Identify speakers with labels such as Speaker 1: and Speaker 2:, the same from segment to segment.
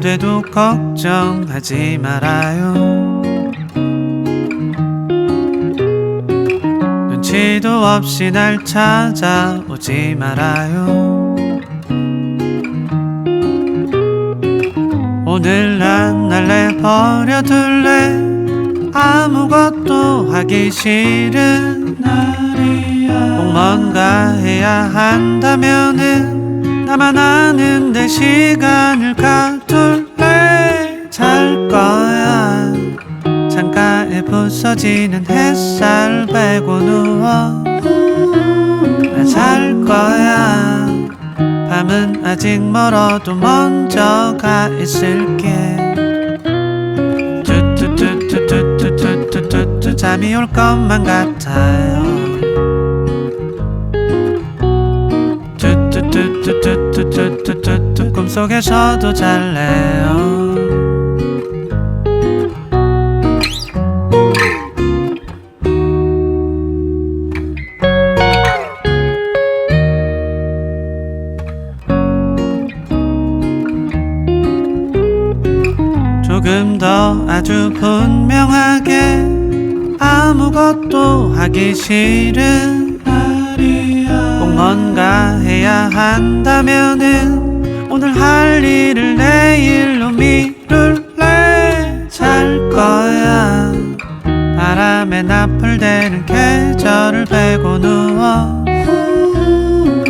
Speaker 1: 돼도 걱정하지 말아요. 눈치도 없이 날 찾아오지 말아요. 오늘 난 날 내버려둘래. 아무것도 하기 싫은 날이야. 꼭 뭔가 해야 한다면은 나만 아는데 시간을 가둘래. 잘 거야. 창가에 부서지는 햇살 빼고 누워. 나 잘 거야. 밤은 아직 멀어도 먼저 가 있을게. 뚜뚜뚜뚜뚜뚜뚜뚜뚜 잠이 올 것만 같아요. 뚜뚜뚜뚜뚜뚜뚜뚜뚜 꿈속에서도 잘래요. 조금 더 아주 분명하게 아무것도 하기 싫은 날이야. 꼭 뭔가 해야 한다면은 오늘 할 일을 내일로 미룰래. 잘 거야. 바람에 나풀대는 계절을 베고 누워.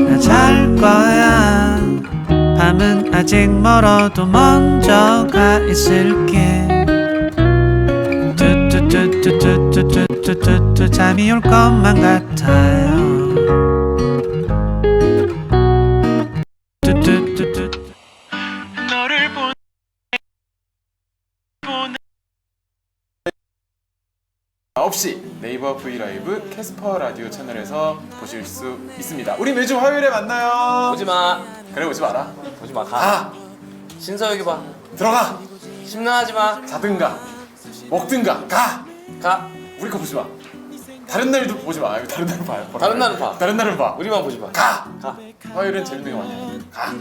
Speaker 1: 나 잘 거야. 밤은 아직 멀어도 먼저 가 있을게. 뚜뚜뚜뚜뚜뚜뚜뚜뚜 잠이 올 것만 같아요. 뚜뚜뚜뚜 너를 보내
Speaker 2: 9시 네이버 브이라이브 캐스퍼 라디오 채널에서 보실 수 있습니다. 우리 매주 화요일에 만나요.
Speaker 3: 오지마.
Speaker 2: 그래 오지 마라.
Speaker 3: 오지마. 가.
Speaker 2: 가.
Speaker 3: 신서유기 봐.
Speaker 2: 들어가.
Speaker 3: 심란하지마.
Speaker 2: 자든가 먹든가 가.
Speaker 3: 가.
Speaker 2: 우리 거 보지 마. 다른 날도 보지 마. 다른 날은 봐요.
Speaker 3: 다른 날은 봐.
Speaker 2: 다른 날은 봐.
Speaker 3: 우리만 보지 마.
Speaker 2: 가.
Speaker 3: 가.
Speaker 2: 화요일은 재밌는 거 많이 해. 가.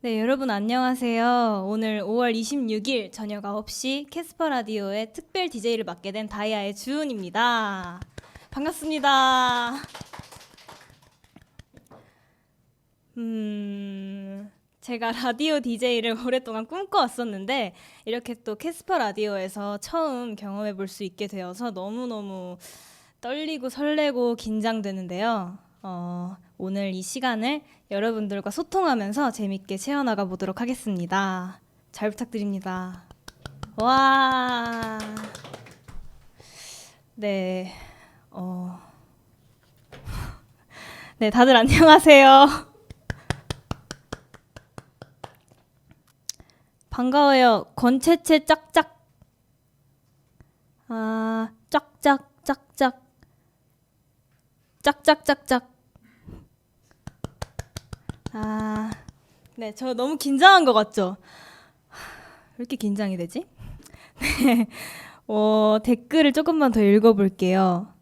Speaker 4: 네, 여러분 안녕하세요. 오늘 5월 26일 저녁 9시 캐스퍼 라디오의 특별 DJ를 맡게 된 다이아의 주은입니다. 반갑습니다. 제가 라디오 DJ를 오랫동안 꿈꿔왔었는데 이렇게 또 캐스퍼 라디오에서 처음 경험해 볼 수 있게 되어서 너무너무 떨리고 설레고 긴장되는데요. 오늘 이 시간을 여러분들과 소통하면서 재밌게 채워나가 보도록 하겠습니다. 잘 부탁드립니다. 와, 네, 네, 다들 안녕하세요. 반가워요. 권채채 짝짝. 짝짝 짝짝 짝짝짝짝. 네, 저 너무 긴장한 것 같죠? 왜 이렇게 긴장이 되지? 네, 댓글을 조금만 더 읽어볼게요.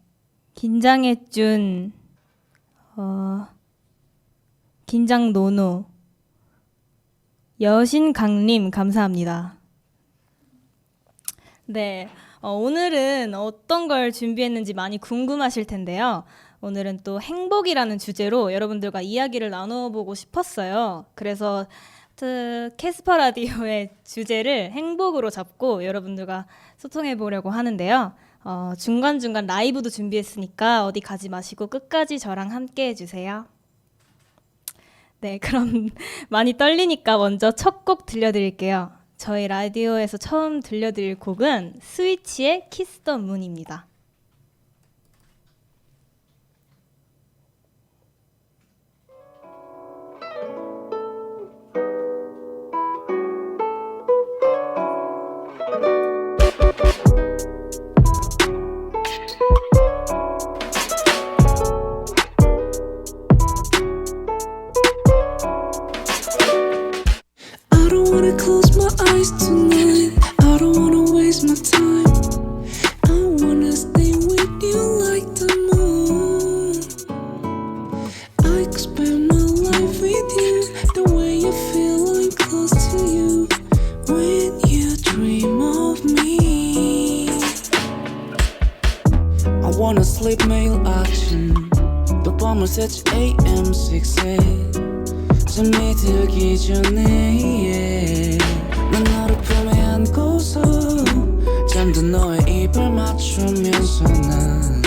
Speaker 4: 긴장해준 긴장 노노 여신강림 감사합니다. 네, 오늘은 어떤 걸 준비했는지 많이 궁금하실 텐데요. 오늘은 또 행복이라는 주제로 여러분들과 이야기를 나눠보고 싶었어요. 그래서 캐스퍼 라디오의 주제를 행복으로 잡고 여러분들과 소통해 보려고 하는데요. 중간중간 라이브도 준비했으니까 어디 가지 마시고 끝까지 저랑 함께 해주세요. 네, 그럼 많이 떨리니까 먼저 첫 곡 들려드릴게요. 저희 라디오에서 처음 들려드릴 곡은 스위치의 키스 더 문입니다.
Speaker 5: don't wanna close my eyes tonight. I don't wanna waste my time. I wanna stay with you like the moon. I could spend my life with you. The way I feel I'm close to you. When you dream of me, I wanna sleep 매일 아침 또 밤을 새지 AM 6에 잠이 들기 전에 yeah. 난 너를 품에 안고서 잠든 너의 입을 맞추면서 난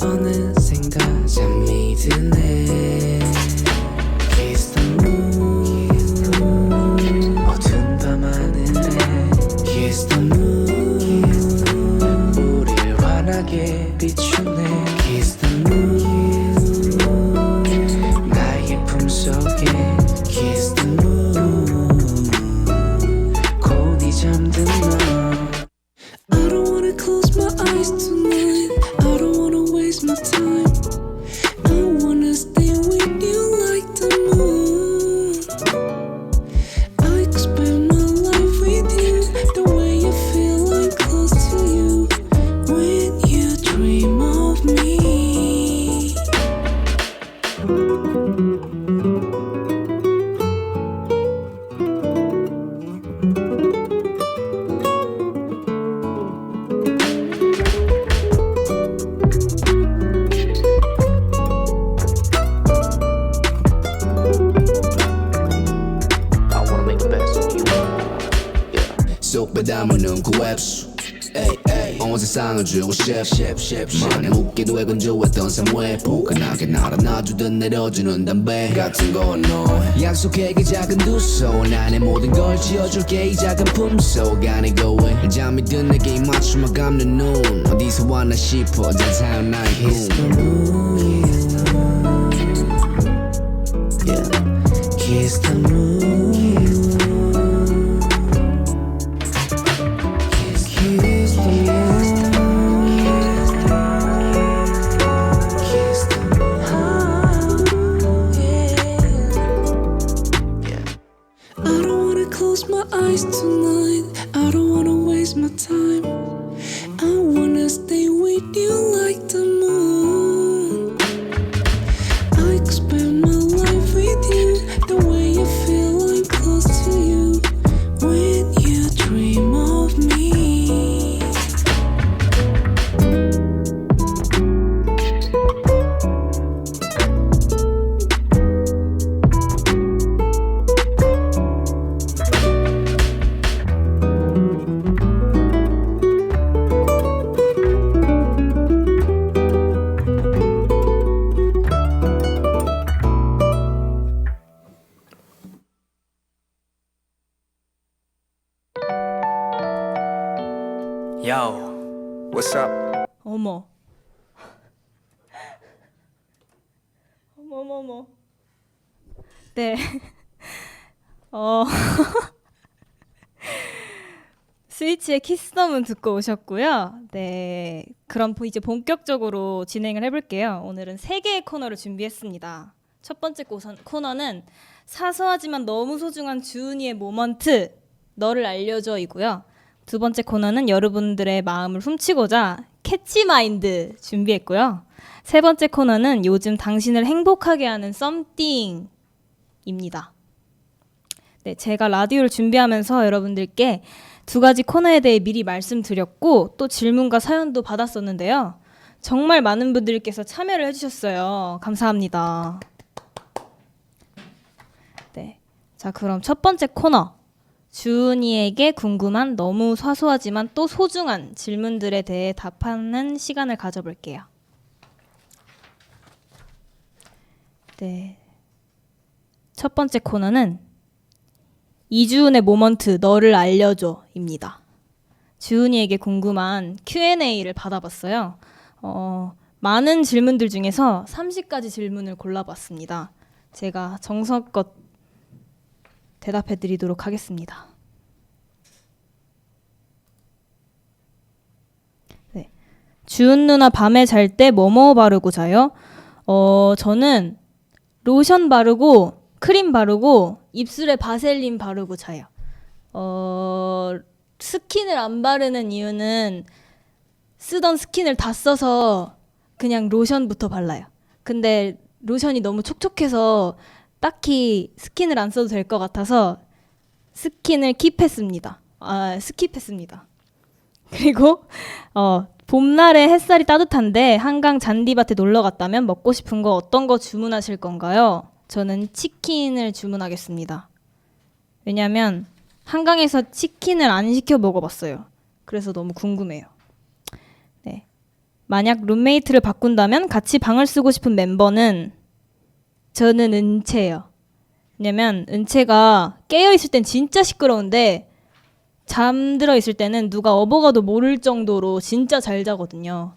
Speaker 5: 어느샌가 잠이 드네. Kiss the moon 어두운 밤하늘에 Kiss the moon 우릴 환하게 비추네. Kiss the moon 나의 품속에 Kiss the moon 곤히 잠든 너. I don't wanna close my eyes tonight. I don't wanna waste my time. I wanna stay with you like the moon. I could spend my life with you. The way I feel I'm close to you. When you dream of me.
Speaker 6: 쏙배담은 구앱수 온 세상을 주고 싶 만에 묻기도 해 건조했던 삶에 포근하게 나를 놔주듯 내려주는 담배 같은 건 너. 약속해 그 작은 두 손 안에 모든 걸 지어줄게 이 작은 품속 안에 going 잠이 든 내게 이 맞춤을 감는 눈 어디서 왔나 싶어 자자한 나의
Speaker 5: Kiss the
Speaker 6: 꿈
Speaker 5: moon. Yeah. Kiss the moon. Kiss the moon. Kiss the moon. Yeah. I don't wanna close my eyes tonight. I don't wanna waste my time. I wanna stay with you like the moon. I could spend my life with you. The way I feel I'm close to you. When you dream of me.
Speaker 3: 야오.
Speaker 2: What's up?
Speaker 4: 어머. 어머머머. 네. 스위치의 키스덤은 듣고 오셨고요. 네. 그럼 이제 본격적으로 진행을 해볼게요. 오늘은 3개의 코너를 준비했습니다. 첫 번째 코너는 사소하지만 너무 소중한 주은이의 모먼트, 너를 알려줘이고요. 두 번째 코너는 여러분들의 마음을 훔치고자 캐치마인드 준비했고요. 세 번째 코너는 요즘 당신을 행복하게 하는 썸띵입니다. 네, 제가 라디오를 준비하면서 여러분들께 2가지 코너에 대해 미리 말씀드렸고 또 질문과 사연도 받았었는데요. 정말 많은 분들께서 참여를 해주셨어요. 감사합니다. 네, 자 그럼 첫 번째 코너. 주은이에게 궁금한 너무 사소하지만 또 소중한 질문들에 대해 답하는 시간을 가져볼게요. 네. 첫 번째 코너는 이주은의 모먼트 너를 알려줘입니다. 주은이에게 궁금한 Q&A를 받아봤어요. 많은 질문들 중에서 30가지 질문을 골라봤습니다. 제가 정성껏 대답해드리도록 하겠습니다. 네. 주은 누나 밤에 잘 때 뭐뭐 바르고 자요? 저는 로션 바르고 크림 바르고 입술에 바셀린 바르고 자요. 스킨을 안 바르는 이유는 쓰던 스킨을 다 써서 그냥 로션부터 발라요. 근데 로션이 너무 촉촉해서 딱히 스킨을 안 써도 될 것 같아서 스킨을 스킵했습니다. 그리고 봄날에 햇살이 따뜻한데 한강 잔디밭에 놀러 갔다면 먹고 싶은 거 어떤 거 주문하실 건가요? 저는 치킨을 주문하겠습니다. 왜냐면 한강에서 치킨을 안 시켜 먹어봤어요. 그래서 너무 궁금해요. 네. 만약 룸메이트를 바꾼다면 같이 방을 쓰고 싶은 멤버는 저는 은채요. 왜냐면 은채가 깨어있을 땐 진짜 시끄러운데 잠들어 있을 때는 누가 업어가도 모를 정도로 진짜 잘 자거든요.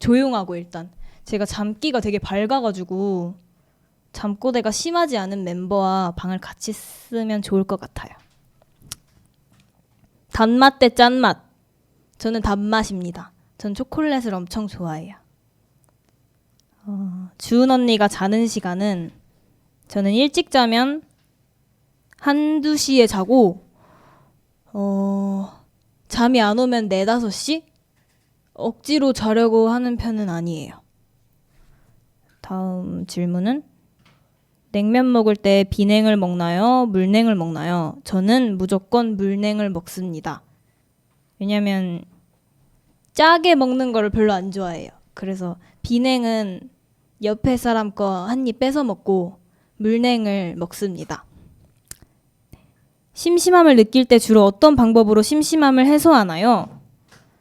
Speaker 4: 조용하고 일단 제가 잠기가 되게 밝아가지고 잠꼬대가 심하지 않은 멤버와 방을 같이 쓰면 좋을 것 같아요. 단맛 대 짠맛. 저는 단맛입니다. 전 초콜릿을 엄청 좋아해요. 주은 언니가 자는 시간은 저는 일찍 자면 1-2시에 자고 잠이 안 오면 4-5시? 억지로 자려고 하는 편은 아니에요. 다음 질문은 냉면 먹을 때 비냉을 먹나요? 물냉을 먹나요? 저는 무조건 물냉을 먹습니다. 왜냐면 짜게 먹는 거를 별로 안 좋아해요. 그래서 비냉은 옆에 사람 거 한 입 뺏어 먹고 물냉을 먹습니다. 심심함을 느낄 때 주로 어떤 방법으로 심심함을 해소하나요?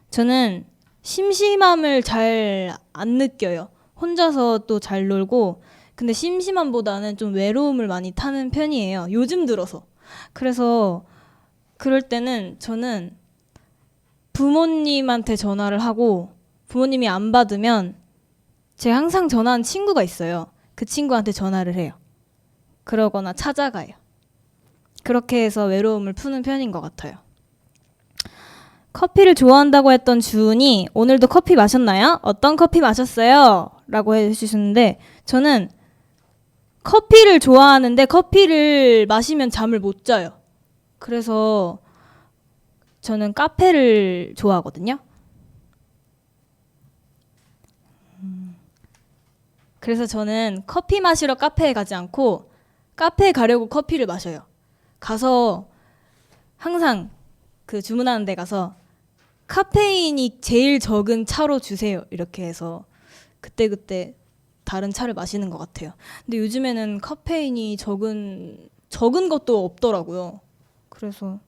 Speaker 4: 저는 심심함을 잘 안 느껴요. 혼자서 또 잘 놀고 근데 심심함보다는 좀 외로움을 많이 타는 편이에요. 요즘 들어서. 그래서 그럴 때는 저는 부모님한테 전화를 하고 부모님이 안 받으면 제가 항상 전화한 친구가 있어요. 그 친구한테 전화를 해요. 그러거나 찾아가요. 그렇게 해서 외로움을 푸는 편인 것 같아요. 커피를 좋아한다고 했던 주은이 오늘도 커피 마셨나요? 어떤 커피 마셨어요? 라고 해주셨는데 저는 커피를 좋아하는데 커피를 마시면 잠을 못 자요. 그래서 저는 카페를 좋아하거든요. 그래서 저는 커피 마시러 카페에 가지 않고 카페에 가려고 커피를 마셔요. 가서 항상 그 주문하는 데 가서 카페인이 제일 적은 차로 주세요. 이렇게 해서 그때그때 다른 차를 마시는 것 같아요. 근데 요즘에는 카페인이 적은 것도 없더라고요. 그래서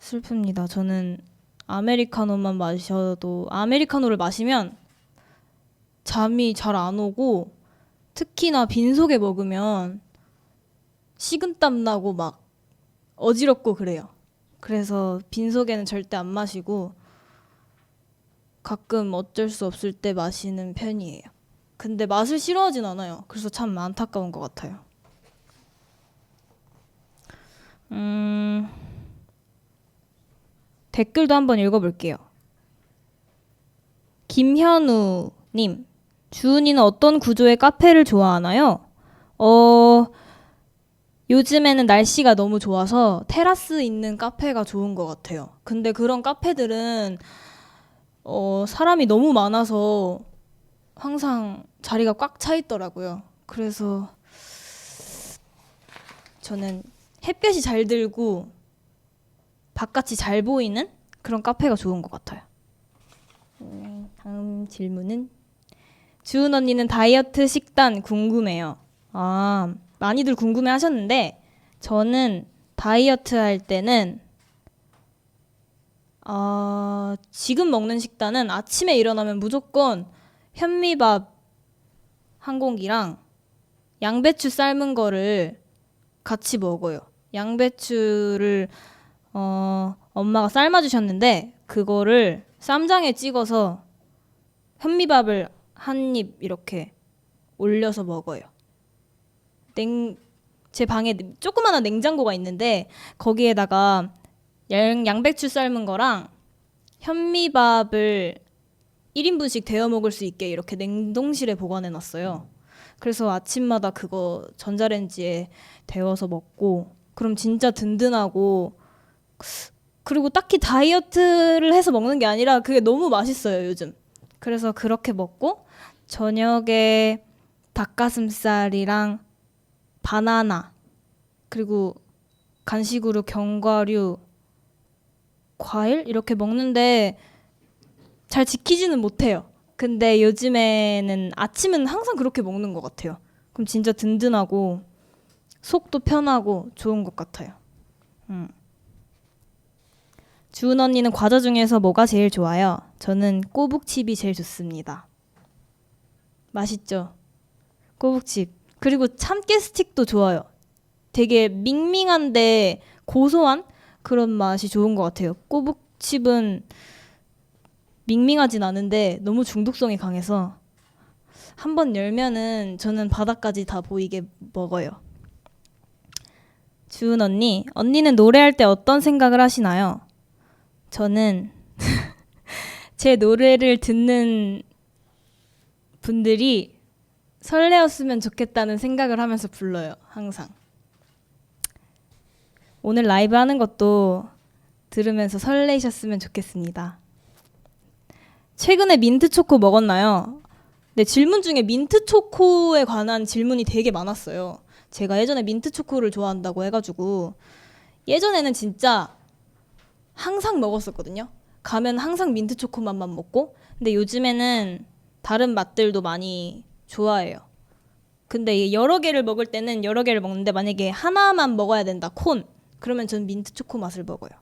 Speaker 4: 슬픕니다. 저는 아메리카노만 마셔도 아메리카노를 마시면 잠이 잘 안 오고 특히나 빈속에 먹으면 식은땀 나고 막 어지럽고 그래요. 그래서 빈속에는 절대 안 마시고 가끔 어쩔 수 없을 때 마시는 편이에요. 근데 맛을 싫어하진 않아요. 그래서 참 안타까운 것 같아요. 댓글도 한번 읽어볼게요. 김현우님, 주은이는 어떤 구조의 카페를 좋아하나요? 요즘에는 날씨가 너무 좋아서 테라스 있는 카페가 좋은 것 같아요. 근데 그런 카페들은 사람이 너무 많아서 항상 자리가 꽉 차 있더라고요. 그래서 저는 햇볕이 잘 들고 바깥이 잘 보이는 그런 카페가 좋은 것 같아요. 다음 질문은 주은 언니는 다이어트 식단 궁금해요. 많이들 궁금해 하셨는데 저는 다이어트 할 때는 지금 먹는 식단은 아침에 일어나면 무조건 현미밥 한 공기랑 양배추 삶은 거를 같이 먹어요. 양배추를 엄마가 삶아주셨는데 그거를 쌈장에 찍어서 현미밥을 한 입 이렇게 올려서 먹어요. 제 방에 조그마한 냉장고가 있는데 거기에다가 양배추 삶은 거랑 현미밥을 1인분씩 데워 먹을 수 있게 이렇게 냉동실에 보관해 놨어요. 그래서 아침마다 그거 전자레인지에 데워서 먹고 그럼 진짜 든든하고, 그리고 딱히 다이어트를 해서 먹는 게 아니라 그게 너무 맛있어요, 요즘. 그래서 그렇게 먹고 저녁에 닭가슴살이랑 바나나, 그리고 간식으로 견과류, 과일 이렇게 먹는데 잘 지키지는 못해요. 근데 요즘에는 아침은 항상 그렇게 먹는 것 같아요. 그럼 진짜 든든하고 속도 편하고 좋은 것 같아요. 주은 언니는 과자 중에서 뭐가 제일 좋아요? 저는 꼬북칩이 제일 좋습니다. 맛있죠? 꼬북칩. 그리고 참깨 스틱도 좋아요. 되게 밍밍한데 고소한 그런 맛이 좋은 것 같아요. 꼬북칩은 밍밍하진 않은데 너무 중독성이 강해서 한 번 열면은 저는 바닥까지 다 보이게 먹어요. 주은 언니, 언니는 노래할 때 어떤 생각을 하시나요? 저는 제 노래를 듣는 분들이 설레었으면 좋겠다는 생각을 하면서 불러요. 항상. 오늘 라이브 하는 것도 들으면서 설레이셨으면 좋겠습니다. 최근에 민트 초코 먹었나요? 네, 질문 중에 민트 초코에 관한 질문이 되게 많았어요. 제가 예전에 민트 초코를 좋아한다고 해가지고 예전에는 진짜 항상 먹었었거든요. 가면 항상 민트 초코 맛만 먹고, 근데 요즘에는 다른 맛들도 많이 좋아해요. 근데 여러 개를 먹을 때는 여러 개를 먹는데 만약에 하나만 먹어야 된다, 콘, 그러면 전 민트 초코 맛을 먹어요.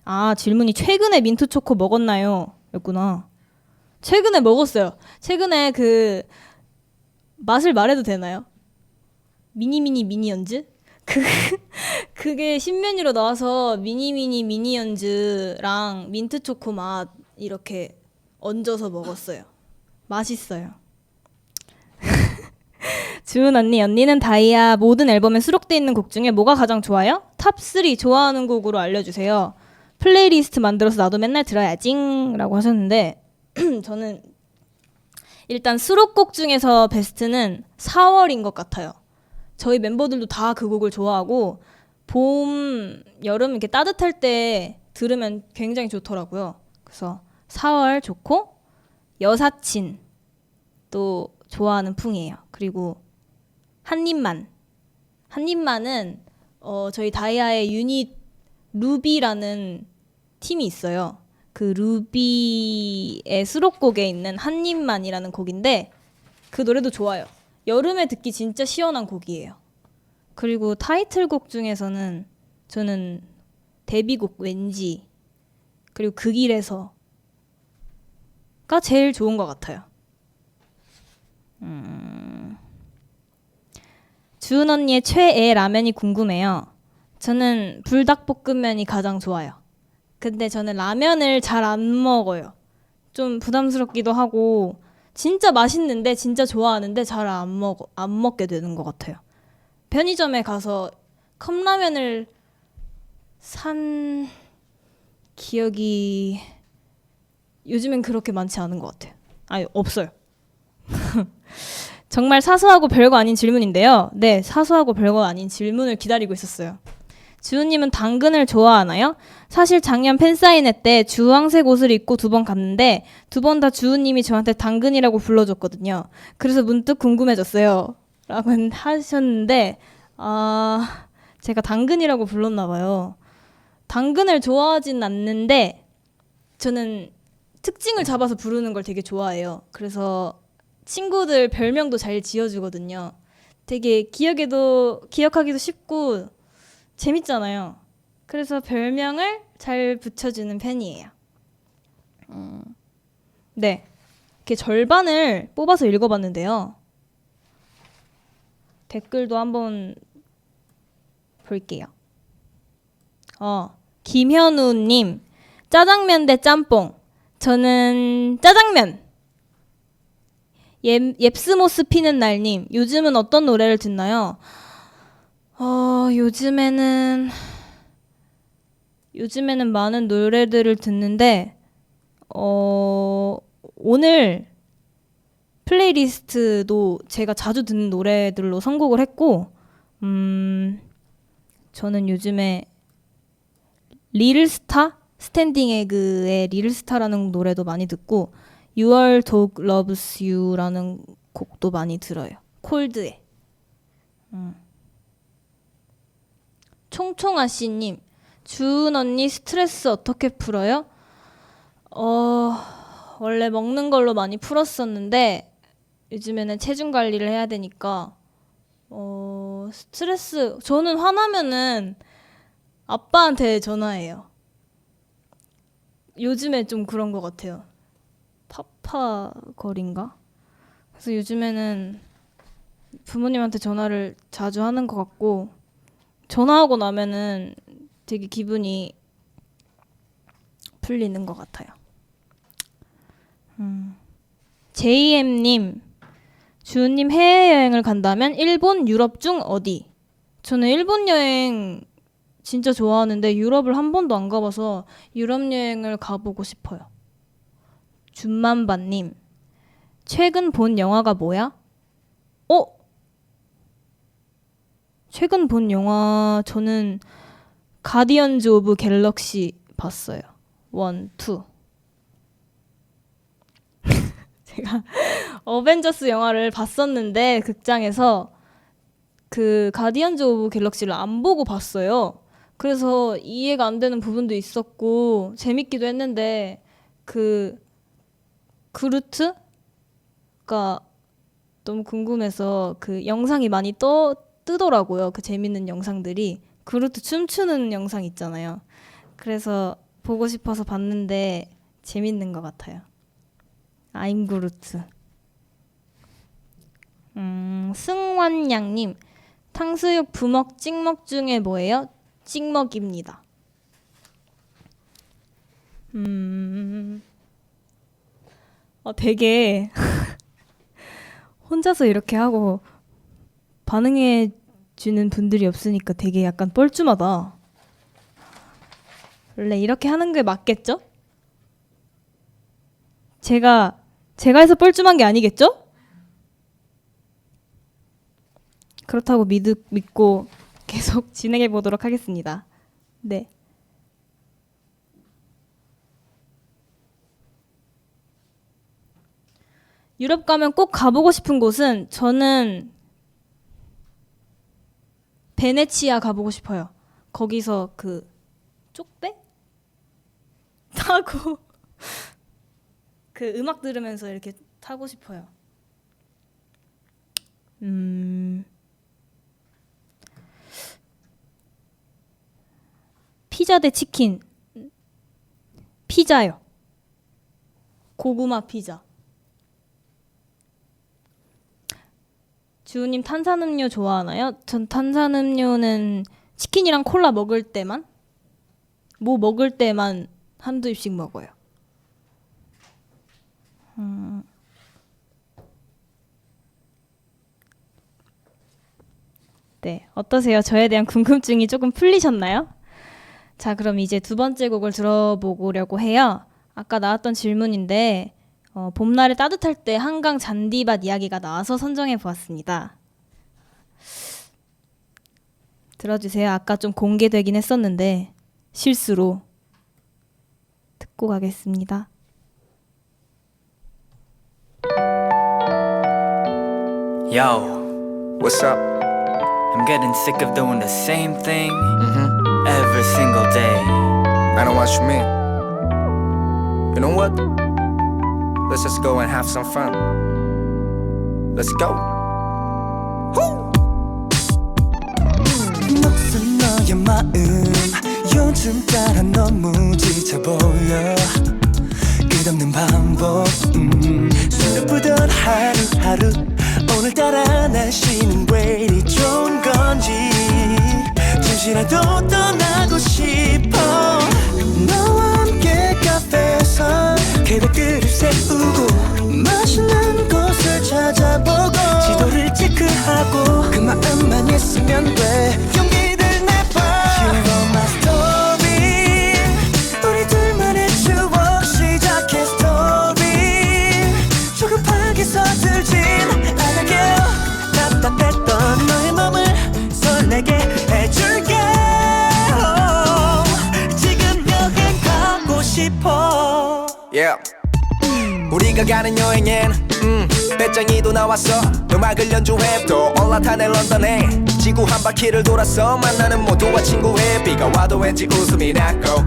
Speaker 4: 아, 질문이 최근에 민트 초코 먹었나요? 였구나. 최근에 먹었어요. 최근에 그 맛을 말해도 되나요? 미니언즈? 그게 신메뉴로 나와서 미니언즈랑 민트 초코 맛 이렇게 얹어서 먹었어요. 맛있어요. 주은 언니는 다이아 모든 앨범에 수록돼 있는 곡 중에 뭐가 가장 좋아요? 탑3 좋아하는 곡으로 알려주세요. 플레이리스트 만들어서 나도 맨날 들어야지 라고 하셨는데 저는 일단 수록곡 중에서 베스트는 4월인 것 같아요. 저희 멤버들도 다 그 곡을 좋아하고 봄, 여름 이렇게 따뜻할 때 들으면 굉장히 좋더라고요. 그래서 4월 좋고 여사친 또 좋아하는 풍이에요. 그리고 한입만은 저희 다이아의 유닛 루비라는 팀이 있어요. 그 루비의 수록곡에 있는 한입만이라는 곡인데 그 노래도 좋아요. 여름에 듣기 진짜 시원한 곡이에요. 그리고 타이틀곡 중에서는 저는 데뷔곡 왠지, 그리고 그 길에서가 제일 좋은 것 같아요. 주은 언니의 최애 라면이 궁금해요. 저는 불닭볶음면이 가장 좋아요. 근데 저는 라면을 잘 안 먹어요. 좀 부담스럽기도 하고 진짜 맛있는데 진짜 좋아하는데 잘 안 먹게 되는 것 같아요. 편의점에 가서 컵라면을 산 기억이 요즘엔 그렇게 많지 않은 것 같아요. 아니, 없어요. 정말 사소하고 별거 아닌 질문인데요. 네, 사소하고 별거 아닌 질문을 기다리고 있었어요. 주은님은 당근을 좋아하나요? 사실 작년 팬사인회 때 주황색 옷을 입고 2번 갔는데 2번 다 주은님이 저한테 당근이라고 불러줬거든요. 그래서 문득 궁금해졌어요. 라고 하셨는데 제가 당근이라고 불렀나 봐요. 당근을 좋아하진 않는데 저는 특징을 잡아서 부르는 걸 되게 좋아해요. 그래서 친구들 별명도 잘 지어주거든요. 되게 기억하기도 쉽고 재밌잖아요. 그래서 별명을 잘 붙여주는 편이에요. 네, 이렇게 절반을 뽑아서 읽어봤는데요. 댓글도 한번 볼게요. 김현우님, 짜장면 대 짬뽕. 저는 짜장면. 옙스모스 피는 날님, 요즘은 어떤 노래를 듣나요? 요즘에는 많은 노래들을 듣는데 오늘 플레이리스트도 제가 자주 듣는 노래들로 선곡을 했고 저는 요즘에 리를스타? 스탠딩 에그의 리를스타라는 노래도 많이 듣고 Your Dog Loves You라는 곡도 많이 들어요. 콜드의. 총총아씨님, 주은 언니 스트레스 어떻게 풀어요? 원래 먹는 걸로 많이 풀었었는데 요즘에는 체중 관리를 해야 되니까 스트레스, 저는 화나면은 아빠한테 전화해요. 요즘에 좀 그런 것 같아요. 파파거린가? 그래서 요즘에는 부모님한테 전화를 자주 하는 것 같고, 전화하고 나면은 되게 기분이 풀리는 것 같아요. JM님, 주은님 해외여행을 간다면 일본, 유럽 중 어디? 저는 일본 여행 진짜 좋아하는데 유럽을 한 번도 안 가봐서 유럽 여행을 가보고 싶어요. 준만반님, 최근 본 영화가 뭐야? 최근 본 영화 저는 가디언즈 오브 갤럭시 봤어요. 1, 2. 제가 어벤져스 영화를 봤었는데 극장에서 그 가디언즈 오브 갤럭시를 안 보고 봤어요. 그래서 이해가 안 되는 부분도 있었고 재밌기도 했는데 그 그루트가 너무 궁금해서 그 영상이 많이 뜨더라고요. 그 재밌는 영상들이. 그루트 춤추는 영상 있잖아요. 그래서 보고 싶어서 봤는데 재밌는 것 같아요. I'm 그루트. 승환양님, 탕수육 부먹 찍먹 중에 뭐예요? 찍먹입니다. 되게 혼자서 이렇게 하고 반응해 주는 분들이 없으니까 되게 약간 뻘쭘하다. 원래 이렇게 하는 게 맞겠죠? 제가 해서 뻘쭘한 게 아니겠죠? 그렇다고 믿고 계속 진행해 보도록 하겠습니다. 네. 유럽 가면 꼭 가보고 싶은 곳은 저는 베네치아 가보고 싶어요. 거기서 그 쪽배 타고 그 음악 들으면서 이렇게 타고 싶어요. 피자 대 치킨. 피자요. 고구마 피자. 주우님 탄산음료 좋아하나요? 전 탄산음료는 치킨이랑 콜라 먹을 때만, 뭐 먹을 때만 한두 입씩 먹어요. 네, 어떠세요? 저에 대한 궁금증이 조금 풀리셨나요? 자, 그럼 이제 두 번째 곡을 들어보려고 해요. 아까 나왔던 질문인데 봄날에 따뜻할 때 한강 잔디밭 이야기가 나와서 선정해 보았습니다. 들어주세요. 아까 좀 공개되긴 했었는데 실수로. 듣고 가겠습니다.
Speaker 7: Yo, what's up? I'm getting sick of doing the same thing every single day.
Speaker 8: I know what you mean. You know what? Let's just go and have some fun. Let's go.
Speaker 9: 녹슨 너의 마음 요즘 따라 너무 지쳐 보여. 끝없는 반복 수줍부던 하루하루 오늘따라 날씨는 왜 이리 좋은 건지 잠시라도 떠나고 싶어. 너와 함께 카페에서 계획들을 세우고 맛있는 곳을 찾아보고 지도를 체크하고 그 마음만 있으면 돼. 용기를 내봐. Hear my story. 우리 둘만의 추억 시작해 story. 조급하게 서툴진 않을게. 답답했던 너의 맘을
Speaker 8: yeah. 우리가 가는 여행엔 배짱이도 나왔어. 음악을 연주해 또 올라타네 런던에. 지구 한 바퀴를 돌아서 만나는 모두와 친구해. 비가 와도 왠지 웃음이 나고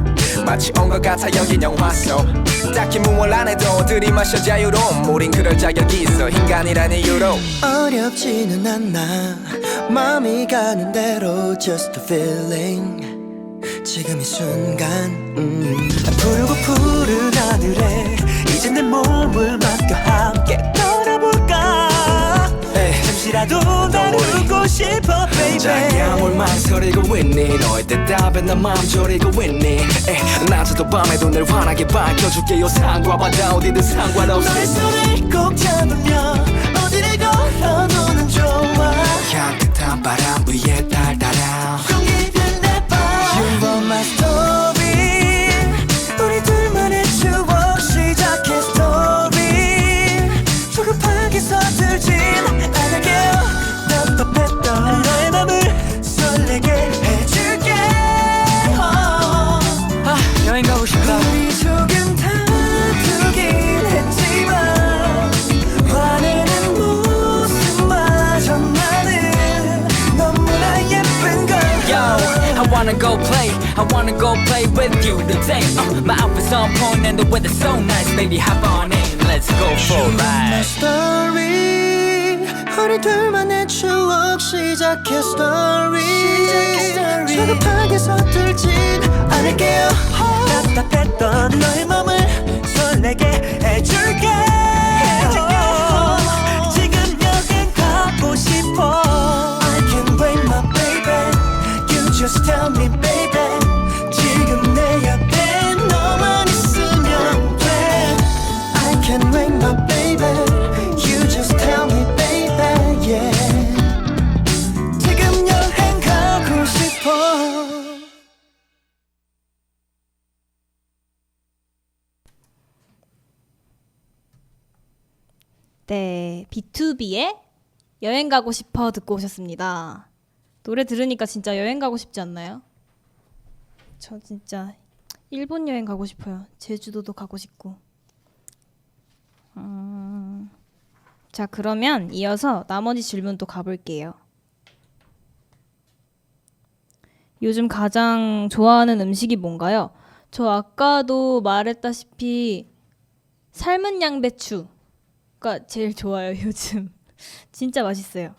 Speaker 8: 마치 온 것 같아 여긴 영화 속. 딱히 무얼 안 해도 들이마셔 자유로움. 우린 그럴 자격이 있어 인간이란 이유로.
Speaker 9: 어렵지는 않아 마음이 가는 대로 just a feeling 지금 이 순간 푸르고 푸른 하늘에 이제 내 몸을 맡겨 함께 떠나볼까. 잠시라도 나누고 싶어 baby.
Speaker 6: 자기야 뭘 망설이고 있니. 너의 대답에 난 마음 졸이고 있니. 낮에도 밤에도 늘 환하게 밝혀줄게요. 산과 바다 어디든 상관없이.
Speaker 9: 너의 손을 꼭 잡으면 어디를 걸어도 좋아.
Speaker 6: 향긋한 바람 위에 달달한
Speaker 9: 용기를 내봐. You are my story. 우리 둘만의 추억 시작해 story. 조급하게 서툴진 않을게. 답답했던 너의 맘을 설레게 해줄게.
Speaker 3: 여행 가고 싶다.
Speaker 9: 우리 조금 다투긴 했지만 화내는 모습마저 나는 너무나 예쁜 걸.
Speaker 7: Yo, I wanna go play with you today. My outfit's on point and the weather's so nice. Baby, hop on in, let's go for a
Speaker 9: My
Speaker 7: ride.
Speaker 9: story. 우리 둘만의 추억 시작해 story. 조급하게 서툴진 않을게요. 답답했던 너의 맘을 설레게 해줄게. 지금 여행 가고 싶어. I can't wait my baby. You just tell me baby. 지금 내 옆에 너만 있으면 돼. I can't wait my baby. You just tell me baby yeah. 지금 여행 가고 싶어.
Speaker 4: 네, B2B의 여행 가고 싶어 듣고 오셨습니다. 노래 들으니까 진짜 여행 가고 싶지 않나요? 저 진짜 일본 여행 가고 싶어요. 제주도도 가고 싶고. 자, 그러면 이어서 나머지 질문 또 가볼게요. 요즘 가장 좋아하는 음식이 뭔가요? 저 아까도 말했다시피 삶은 양배추가 제일 좋아요, 요즘. 진짜 맛있어요.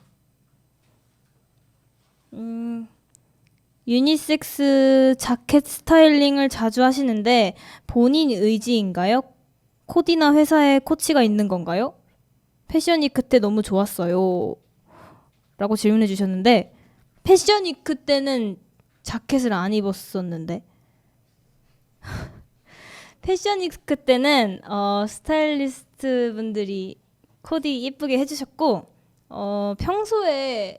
Speaker 4: 유니섹스 자켓 스타일링을 자주 하시는데 본인 의지인가요? 코디나 회사에 코치가 있는 건가요? 패션위크 때 너무 좋았어요. 라고 질문해 주셨는데 패션위크 때는 자켓을 안 입었었는데 패션위크 때는 스타일리스트 분들이 코디 예쁘게 해주셨고 평소에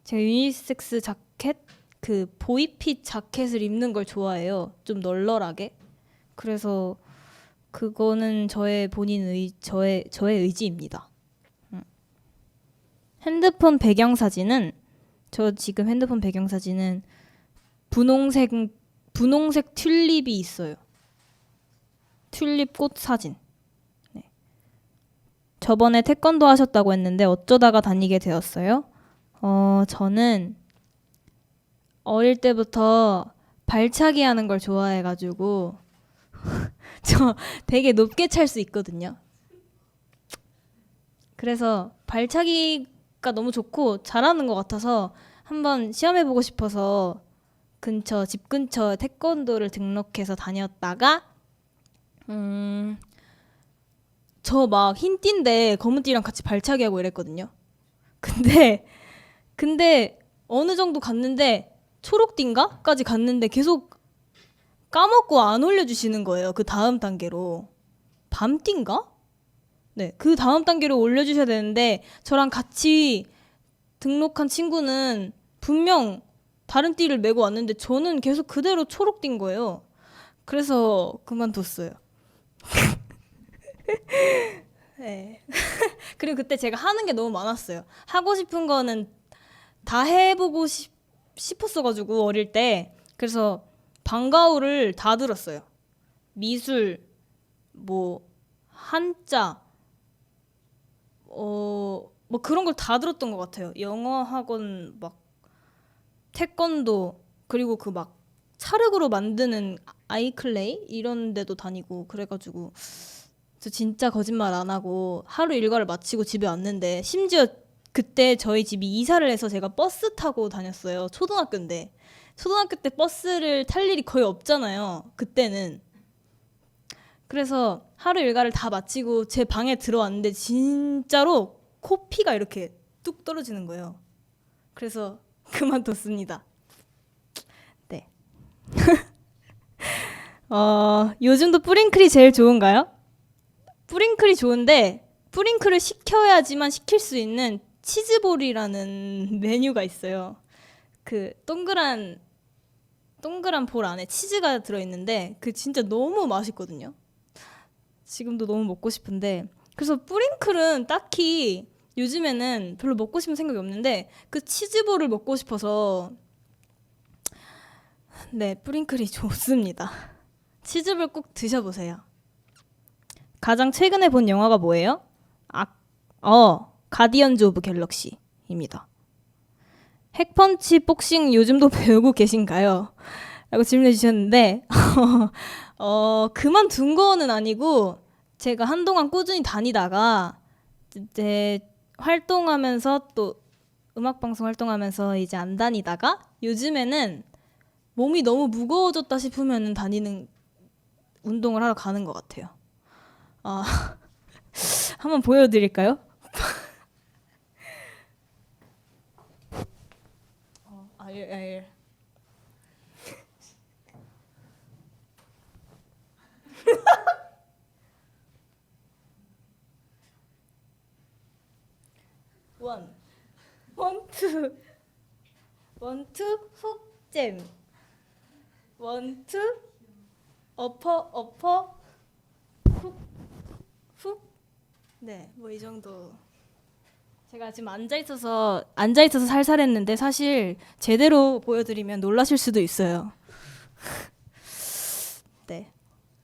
Speaker 4: 제가 유니섹스 자켓 그 보이핏 자켓을 입는 걸 좋아해요. 좀 널널하게. 그래서 그거는 저의 의지입니다. 핸드폰 배경사진은 저 지금 핸드폰 배경사진은 분홍색 튤립이 있어요. 튤립 꽃 사진. 네. 저번에 태권도 하셨다고 했는데 어쩌다가 다니게 되었어요? 저는 어릴 때부터 발차기 하는 걸 좋아해가지고 저 되게 높게 찰 수 있거든요. 그래서 발차기가 너무 좋고 잘하는 것 같아서 한번 시험해보고 싶어서 집 근처 태권도를 등록해서 다녔다가 저 막 흰 띠인데 검은 띠랑 같이 발차기 하고 이랬거든요. 근데 어느 정도 갔는데 초록띠인가까지 갔는데 계속 까먹고 안 올려주시는 거예요. 그 다음 단계로. 밤띠인가? 네, 그 다음 단계로 올려주셔야 되는데 저랑 같이 등록한 친구는 분명 다른 띠를 메고 왔는데 저는 계속 그대로 초록띠인 거예요. 그래서 그만뒀어요. 네. 그리고 그때 제가 하는 게 너무 많았어요. 하고 싶은 거는 다 해보고 싶었어가지고 어릴 때. 그래서 방과후를 다 들었어요. 미술, 뭐 한자 뭐 그런 걸 다 들었던 것 같아요. 영어 학원 막 태권도 그리고 그 막 찰흙으로 만드는 아이클레이 이런 데도 다니고 그래가지고 저 진짜 거짓말 안 하고 하루 일과를 마치고 집에 왔는데 심지어 그때 저희 집이 이사를 해서 제가 버스 타고 다녔어요. 초등학교인데 초등학교 때 버스를 탈 일이 거의 없잖아요. 그때는. 그래서 하루 일과를 다 마치고 제 방에 들어왔는데 진짜로 코피가 이렇게 뚝 떨어지는 거예요. 그래서 그만뒀습니다. 네. 요즘도 뿌링클이 제일 좋은가요? 뿌링클이 좋은데 뿌링클을 시켜야지만 시킬 수 있는 치즈볼이라는 메뉴가 있어요. 그 동그란 볼 안에 치즈가 들어있는데 그 진짜 너무 맛있거든요. 지금도 너무 먹고 싶은데 그래서 뿌링클은 딱히 요즘에는 별로 먹고 싶은 생각이 없는데 그 치즈볼을 먹고 싶어서 네, 뿌링클이 좋습니다. 치즈볼 꼭 드셔보세요. 가장 최근에 본 영화가 뭐예요? 가디언즈 오브 갤럭시입니다. 핵펀치 복싱 요즘도 배우고 계신가요? 라고 질문해 주셨는데 그만둔 거는 아니고 제가 한동안 꾸준히 다니다가 이제 활동하면서 또 음악방송 활동하면서 이제 안 다니다가 요즘에는 몸이 너무 무거워졌다 싶으면 다니는 운동을 하러 가는 것 같아요. 한번 보여드릴까요? 예. 원투 훅잼 원투 어퍼 훅 네, 뭐 이 정도. 제가 지금 앉아있어서 살살했는데 사실 제대로 보여드리면 놀라실 수도 있어요. 네,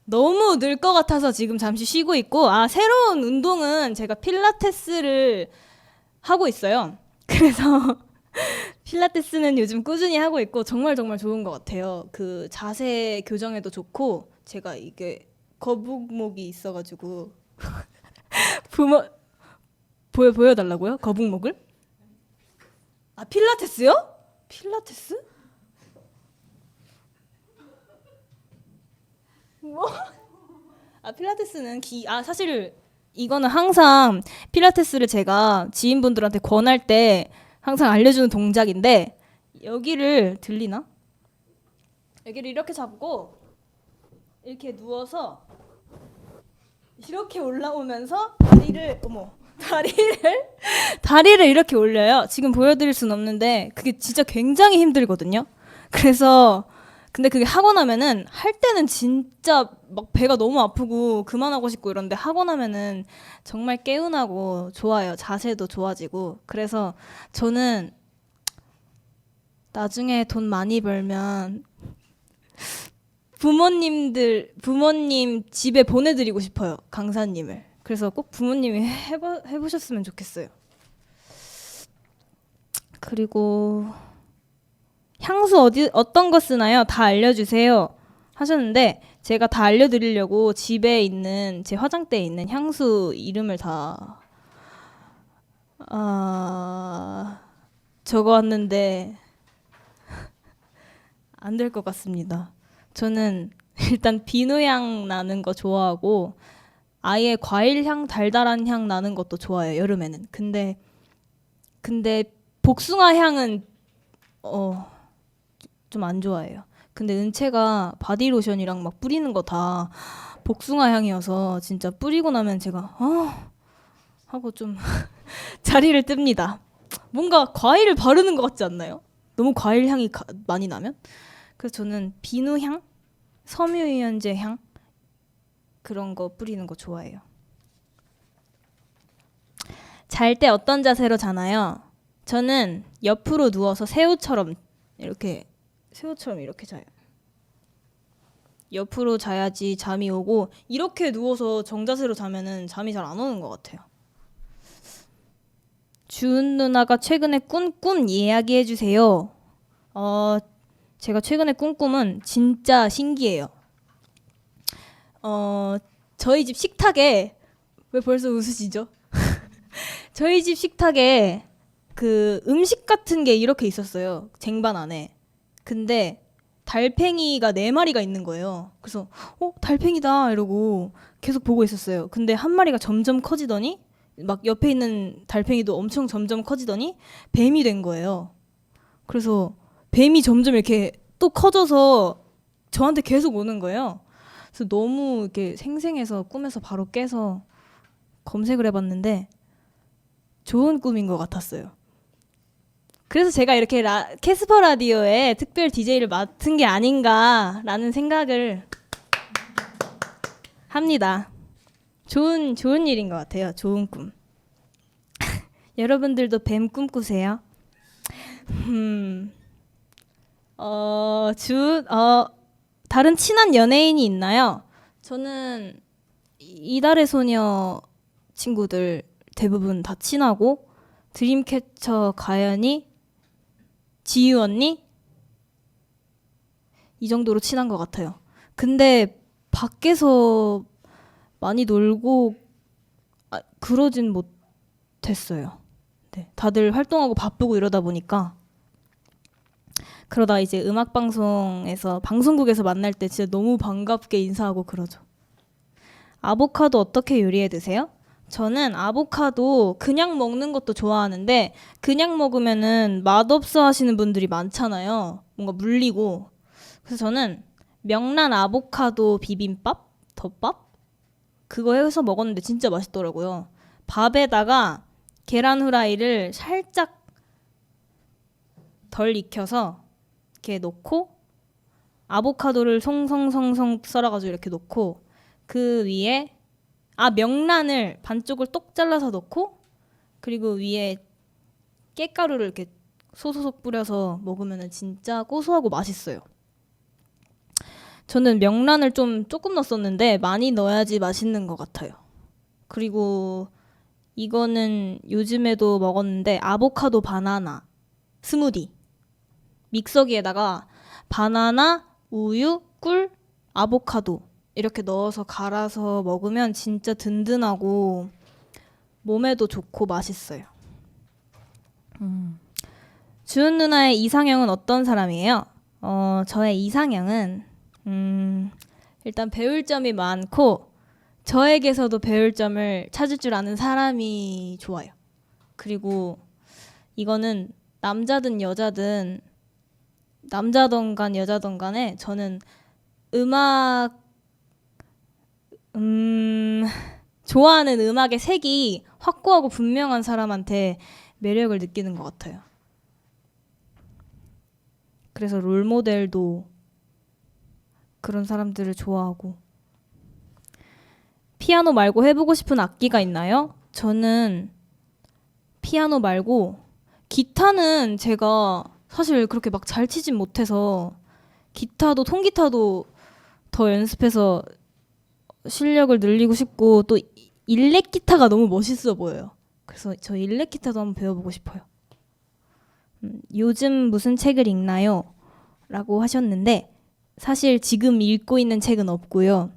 Speaker 4: 너무 늘 것 같아서 지금 잠시 쉬고 있고 새로운 운동은 제가 필라테스를 하고 있어요. 그래서 필라테스는 요즘 꾸준히 하고 있고 정말 좋은 것 같아요. 그 자세 교정에도 좋고 제가 이게 거북목이 있어가지고 보여달라고요? 거북목을? 필라테스요? 필라테스? 뭐? 필라테스는 사실 이거는 항상 필라테스를 제가 지인분들한테 권할 때 항상 알려주는 동작인데 여기를 들리나? 여기를 이렇게 잡고 이렇게 누워서 이렇게 올라오면서 다리를 이렇게 올려요. 지금 보여드릴 순 없는데 그게 진짜 굉장히 힘들거든요. 그래서 근데 그게 하고 나면은 할 때는 진짜 막 배가 너무 아프고 그만하고 싶고 이런데 하고 나면은 정말 개운하고 좋아요. 자세도 좋아지고. 그래서 저는 나중에 돈 많이 벌면 부모님 집에 보내드리고 싶어요. 강사님을. 그래서 꼭 부모님이 해보셨으면 좋겠어요. 그리고 향수 어떤 거 쓰나요? 다 알려주세요 하셨는데 제가 다 알려드리려고 집에 있는 제 화장대에 있는 향수 이름을 다 적어왔는데 안 될 것 같습니다. 저는 일단 비누향 나는 거 좋아하고 아예 과일향, 달달한 향 나는 것도 좋아해요. 여름에는. 근데 복숭아 향은 좀 안 좋아해요. 근데 은채가 바디로션이랑 막 뿌리는 거 다 복숭아 향이어서 진짜 뿌리고 나면 제가 하고 좀 자리를 뜹니다. 뭔가 과일을 바르는 것 같지 않나요? 너무 과일 향이 많이 나면? 그래서 저는 비누향, 섬유유연제 향 그런 거 뿌리는 거 좋아해요. 잘 때 어떤 자세로 자나요? 저는 옆으로 누워서 새우처럼 이렇게 자요. 옆으로 자야지 잠이 오고 이렇게 누워서 정자세로 자면은 잠이 잘 안 오는 것 같아요. 주은 누나가 최근에 꾼 꿈 이야기해 주세요. 제가 최근에 꾼 꿈은 진짜 신기해요. 저희 집 식탁에 왜 벌써 웃으시죠? 저희 집 식탁에 그 음식 같은 게 이렇게 있었어요. 쟁반 안에. 근데 달팽이가 4마리가 있는 거예요. 그래서 달팽이다 이러고 계속 보고 있었어요. 근데 한 마리가 점점 커지더니 막 옆에 있는 달팽이도 엄청 점점 커지더니 뱀이 된 거예요. 그래서 뱀이 점점 이렇게 또 커져서 저한테 계속 오는 거예요. 그래서 너무 이렇게 생생해서 꿈에서 바로 깨서 검색을 해봤는데 좋은 꿈인 것 같았어요. 그래서 제가 이렇게 캐스퍼 라디오에 특별 DJ를 맡은 게 아닌가라는 생각을 합니다. 좋은 일인 것 같아요. 좋은 꿈. 여러분들도 뱀 꿈꾸세요? 다른 친한 연예인이 있나요? 저는 이달의 소녀 친구들 대부분 다 친하고 드림캐쳐 가연이, 지유 언니 이 정도로 친한 것 같아요. 근데 밖에서 많이 놀고 그러진 못했어요. 네, 다들 활동하고 바쁘고 이러다 보니까 그러다 이제 음악방송에서 방송국에서 만날 때 진짜 너무 반갑게 인사하고 그러죠. 아보카도 어떻게 요리해 드세요? 저는 아보카도 그냥 먹는 것도 좋아하는데 그냥 먹으면은 맛없어 하시는 분들이 많잖아요. 뭔가 물리고. 그래서 저는 명란 아보카도 비빔밥? 덮밥? 그거 해서 먹었는데 진짜 맛있더라고요. 밥에다가 계란 후라이를 살짝 덜 익혀서 이렇게 넣고 아보카도를 송송송송 썰어가지고 이렇게 넣고 그 위에 명란을 반쪽을 똑 잘라서 넣고 그리고 위에 깻가루를 이렇게 소소속 뿌려서 먹으면 진짜 고소하고 맛있어요. 저는 명란을 조금 넣었었는데 많이 넣어야지 맛있는 것 같아요. 그리고 이거는 요즘에도 먹었는데 아보카도 바나나 스무디. 믹서기에다가 바나나, 우유, 꿀, 아보카도 이렇게 넣어서 갈아서 먹으면 진짜 든든하고 몸에도 좋고 맛있어요. 주은 누나의 이상형은 어떤 사람이에요? 저의 이상형은 일단 배울 점이 많고 저에게서도 배울 점을 찾을 줄 아는 사람이 좋아요. 그리고 이거는 남자든 여자든 남자든 간 여자든 간에 저는 좋아하는 음악의 색이 확고하고 분명한 사람한테 매력을 느끼는 것 같아요. 그래서 롤모델도 그런 사람들을 좋아하고. 피아노 말고 해보고 싶은 악기가 있나요? 저는 피아노 말고 기타는 제가 사실 그렇게 막 잘 치진 못해서 기타도 통기타도 더 연습해서 실력을 늘리고 싶고 또 일렉 기타가 너무 멋있어 보여요. 그래서 저 일렉 기타도 한번 배워보고 싶어요. 요즘 무슨 책을 읽나요? 라고 하셨는데 사실 지금 읽고 있는 책은 없고요.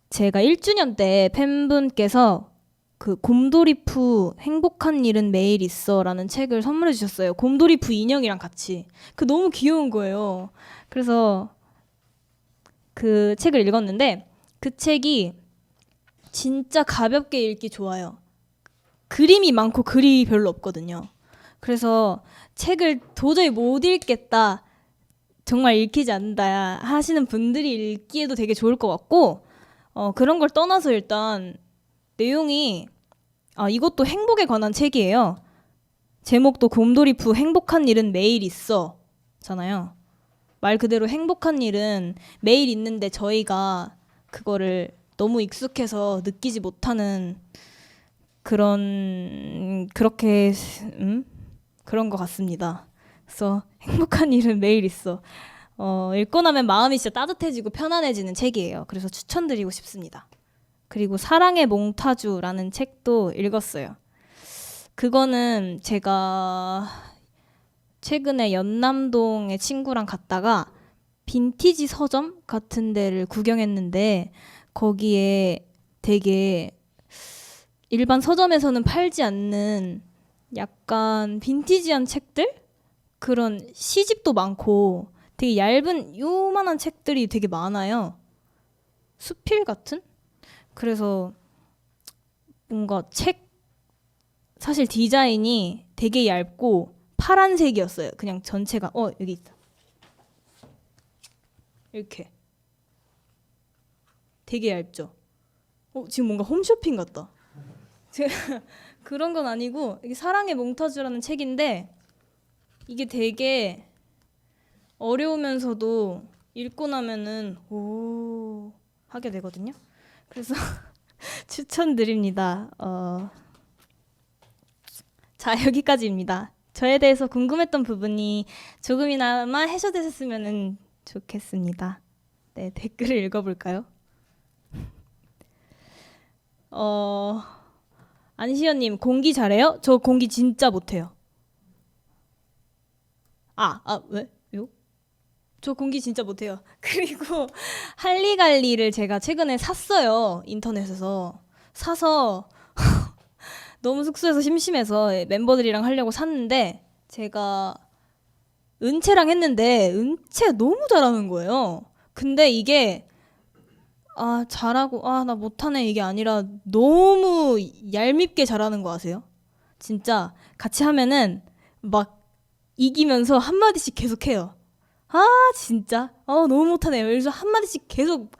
Speaker 4: 제가 1주년 때 팬분께서 그 곰돌이푸 행복한 일은 매일 있어 라는 책을 선물해 주셨어요. 곰돌이푸 인형이랑 같이. 그 너무 귀여운 거예요. 그래서 그 책을 읽었는데 그 책이 진짜 가볍게 읽기 좋아요. 그림이 많고 글이 별로 없거든요. 그래서 책을 도저히 못 읽겠다, 정말 읽히지 않는다 하시는 분들이 읽기에도 되게 좋을 것 같고 그런 걸 떠나서 일단 내용이 이것도 행복에 관한 책이에요. 제목도 곰돌이푸 행복한 일은 매일 있어 잖아요. 말 그대로 행복한 일은 매일 있는데 저희가 그거를 너무 익숙해서 느끼지 못하는 그런 것 같습니다. 그래서 행복한 일은 매일 있어. 읽고 나면 마음이 진짜 따뜻해지고 편안해지는 책이에요. 그래서 추천드리고 싶습니다. 그리고 사랑의 몽타주라는 책도 읽었어요. 그거는 제가 최근에 연남동에 친구랑 갔다가 빈티지 서점 같은 데를 구경했는데 거기에 되게 일반 서점에서는 팔지 않는 약간 빈티지한 책들? 그런 시집도 많고 되게 얇은 요만한 책들이 되게 많아요. 수필 같은? 그래서 뭔가 책 사실 디자인이 되게 얇고 파란색이었어요. 그냥 전체가 여기 있다. 이렇게 되게 얇죠. 지금 뭔가 홈쇼핑 같다. 그런 건 아니고 이게 사랑의 몽타주라는 책인데 이게 되게 어려우면서도 읽고 나면은 오 하게 되거든요. 그래서 추천드립니다. 자, 여기까지입니다. 저에 대해서 궁금했던 부분이 조금이나마 해소되셨으면 좋겠습니다. 네, 댓글을 읽어볼까요? 안시연님, 공기 잘해요? 저 공기 진짜 못해요. 왜요? 저 공기 진짜 못해요. 그리고 할리갈리를 제가 최근에 샀어요. 인터넷에서 사서 너무 숙소에서 심심해서 멤버들이랑 하려고 샀는데 제가 은채랑 했는데 은채 너무 잘하는 거예요. 근데 이게 잘하고 나 못하네 이게 아니라 너무 얄밉게 잘하는 거 아세요? 진짜 같이 하면은 막 이기면서 한마디씩 계속 해요. 진짜 너무 못하네요. 그래서 한마디씩 계속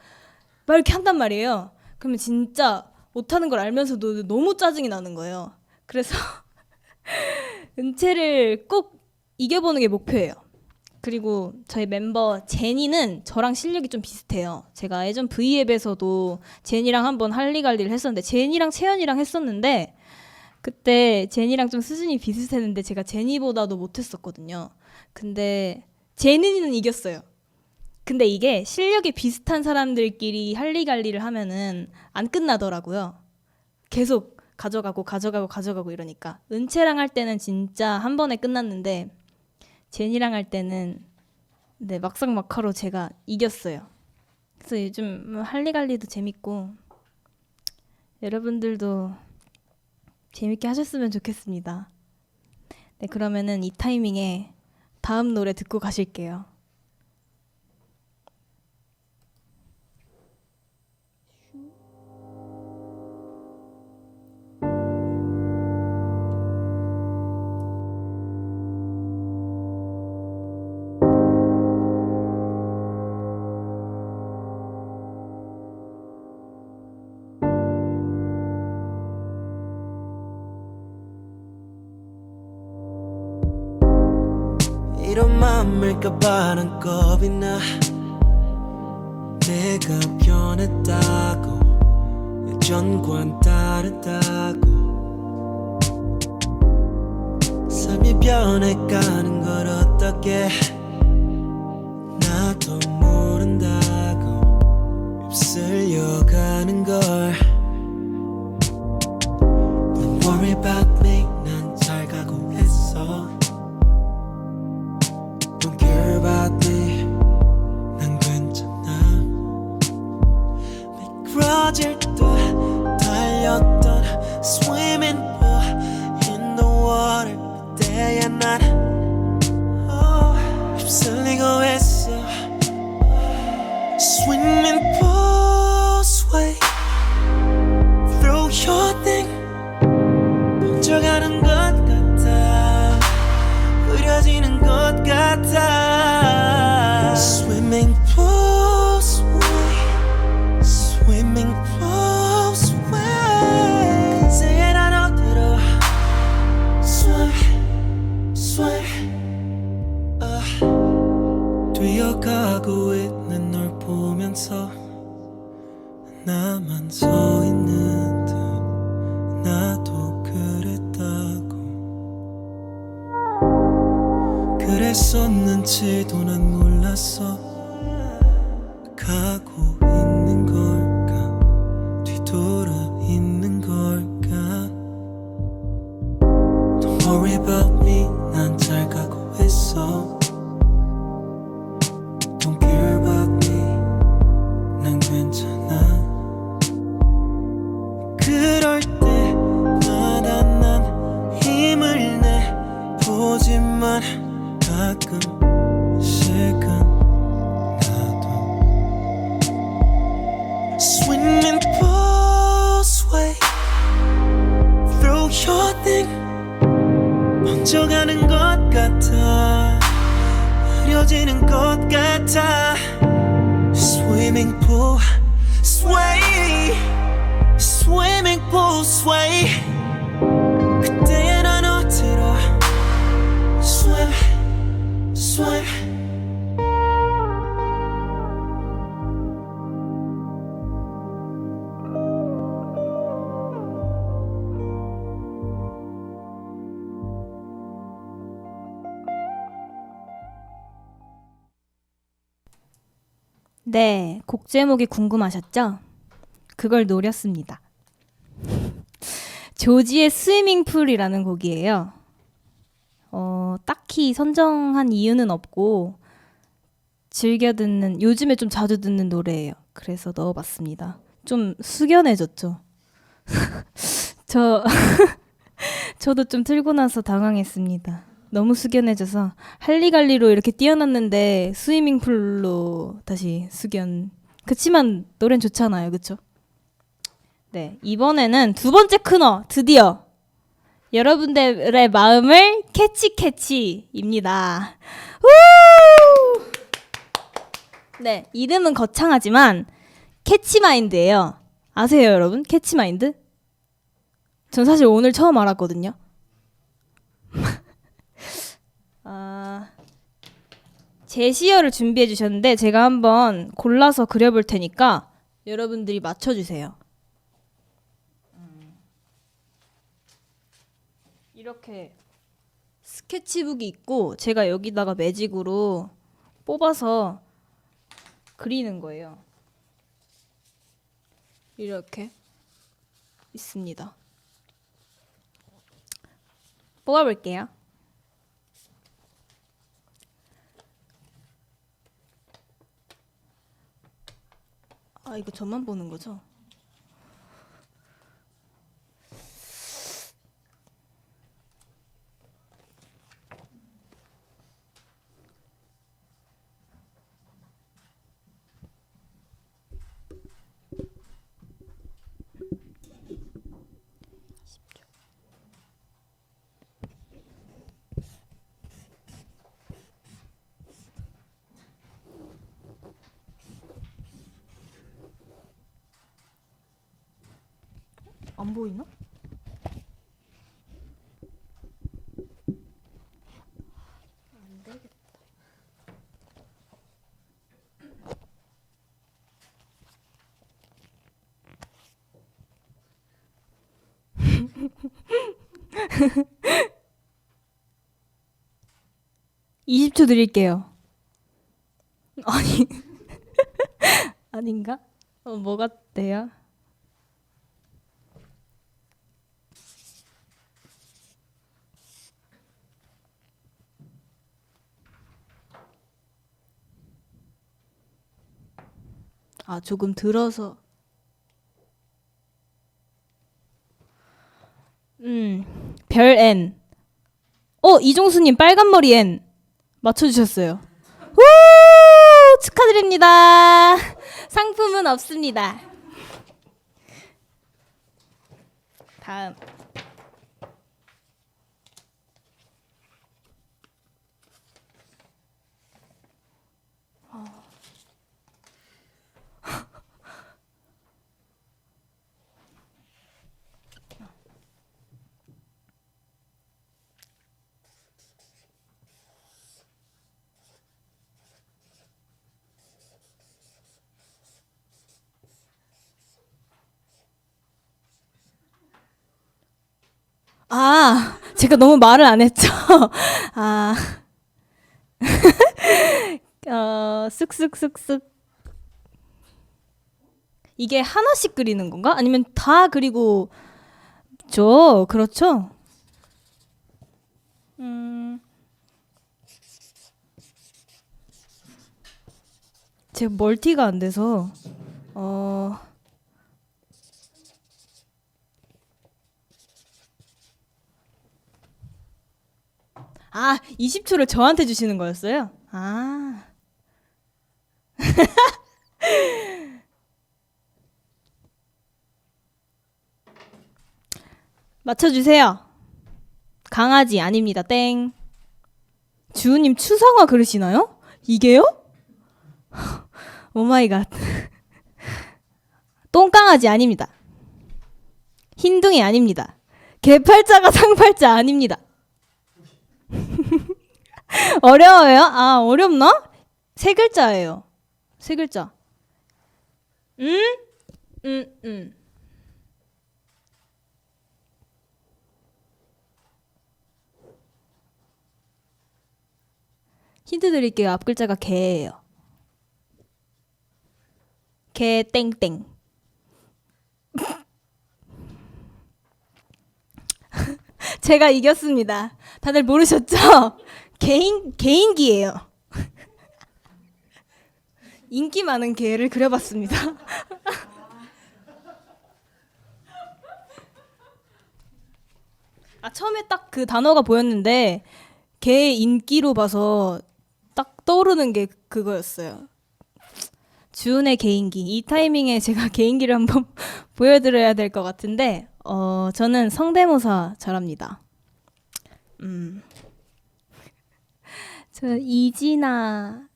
Speaker 4: 막 이렇게 한단 말이에요. 그러면 진짜 못하는 걸 알면서도 너무 짜증이 나는 거예요. 그래서 은채를 꼭 이겨보는 게 목표예요. 그리고 저희 멤버 제니는 저랑 실력이 좀 비슷해요. 제가 예전 V앱에서도 제니랑 한번 할리갈리를 했었는데 제니랑 채연이랑 했었는데 그때 제니랑 좀 수준이 비슷했는데 제가 제니보다도 못했었거든요. 근데 제니는 이겼어요. 근데 이게 실력이 비슷한 사람들끼리 할리갈리를 하면은 안 끝나더라고요. 계속 가져가고 이러니까. 은채랑 할 때는 진짜 한 번에 끝났는데 제니랑 할 때는 막상 막하로 제가 이겼어요. 그래서 요즘 할리갈리도 재밌고 여러분들도 재밌게 하셨으면 좋겠습니다. 네, 그러면은 이 타이밍에 다음 노래 듣고 가실게요.
Speaker 9: 이런 맘일까봐 난 겁이 나 내가 변했다고 예전과는 다르다고 삶이 변해가는 걸 어떻게 나도 모른다고 휩쓸려가는 걸 Don't worry about me 난 잘 가고 있어 Don't care about me 난 괜찮아 미끄러질 듯 달렸던 Swimming pool in the water 그때야 난 휩쓸리고 했어 Swimming pool sway Through your thing 번져가는 것 같아 흐려지는 것 같아 Swimming pool sway Swimming pool sway 그새에 난 어디로 Sway Sway 뛰어가고 있는 널 보면서 나만 서 있는 듯 나도 그랬다고 그랬었는지도 난 몰랐어. 가고 있는 걸까 뒤돌아 있는 걸까. Don't worry about me 난 잘 가고 있어. Don't care about me 난 괜찮아. 그럴 때마다 난 힘을 내 보지만 가끔씩은 나도 Swimming pools way Through your thing 먼저 가는 것 같아. 흐려지는 것 같아. Swimming pool sway Swimming pool sway 그때의 난 어디로 Swim Swim
Speaker 4: 네, 곡 제목이 궁금하셨죠? 그걸 노렸습니다. 조지의 스위밍풀이라는 곡이에요. 딱히 선정한 이유는 없고 즐겨 듣는, 요즘에 좀 자주 듣는 노래예요. 그래서 넣어봤습니다. 좀 숙연해졌죠? 저도 좀 틀고 나서 당황했습니다. 너무 숙연해져서 할리갈리로 이렇게 뛰어났는데 스위밍풀로 다시 숙연. 그치만 노래는 좋잖아요, 그쵸? 네, 이번에는 두 번째 코너 드디어 여러분들의 마음을 캐치입니다. 네, 이름은 거창하지만 캐치마인드예요. 아세요, 여러분? 캐치마인드? 전 사실 오늘 처음 알았거든요. 제시어를 준비해 주셨는데 제가 한번 골라서 그려볼 테니까 여러분들이 맞춰주세요. 이렇게 스케치북이 있고 제가 여기다가 매직으로 뽑아서 그리는 거예요. 이렇게 있습니다. 뽑아볼게요. 아, 이거 저만 보는 거죠? 안 보이나? 안 되겠다. (20초) 드릴게요. 아니 아닌가? 뭐 같대요? 아, 조금 들어서. 별 N. 이종수님 빨간 머리 N. 맞춰주셨어요. 우! 축하드립니다. 상품은 없습니다. 다음. 아, 제가 너무 말을 안 했죠. 아, 쓱쓱쓱쓱. 이게 하나씩 그리는 건가? 아니면 다 그리고 그렇죠? 제가 멀티가 안 돼서 20초를 저한테 주시는 거였어요? 맞춰주세요. 강아지 아닙니다. 땡. 주우님 추상화 그리시나요? 이게요? 오마이갓. 똥강아지 아닙니다. 흰둥이 아닙니다. 개팔자가 상팔자 아닙니다. 어려워요? 어렵나? 세 글자예요. 세 글자. 힌트 드릴게요. 앞 글자가 개예요. 개 땡땡. 제가 이겼습니다. 다들 모르셨죠? 개인기예요. 인기 많은 개를 그려봤습니다. 처음에 딱 그 단어가 보였는데 개 인기로 봐서 딱 떠오르는 게 그거였어요. 주은의 개인기. 이 타이밍에 제가 개인기를 한번 보여드려야 될 것 같은데 저는 성대모사 잘합니다. 저 이진아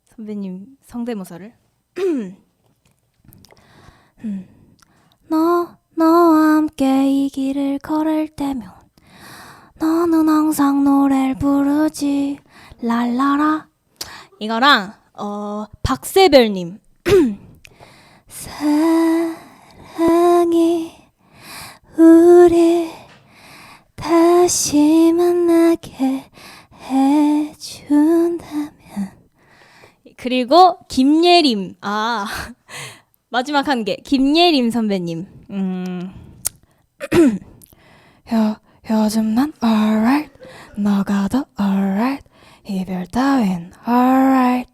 Speaker 4: 선배님 성대모사를 너와 함께 이 길을 걸을 때면 너는 항상 노래를 부르지 랄라라. 이거랑 박세별님 사랑이 우리 다시 만나게 해준다면. 그리고 김예림. 마지막 한 개. 김예림 선배님. 요즘 난 alright, 너가 더 alright, 이별 따윈 alright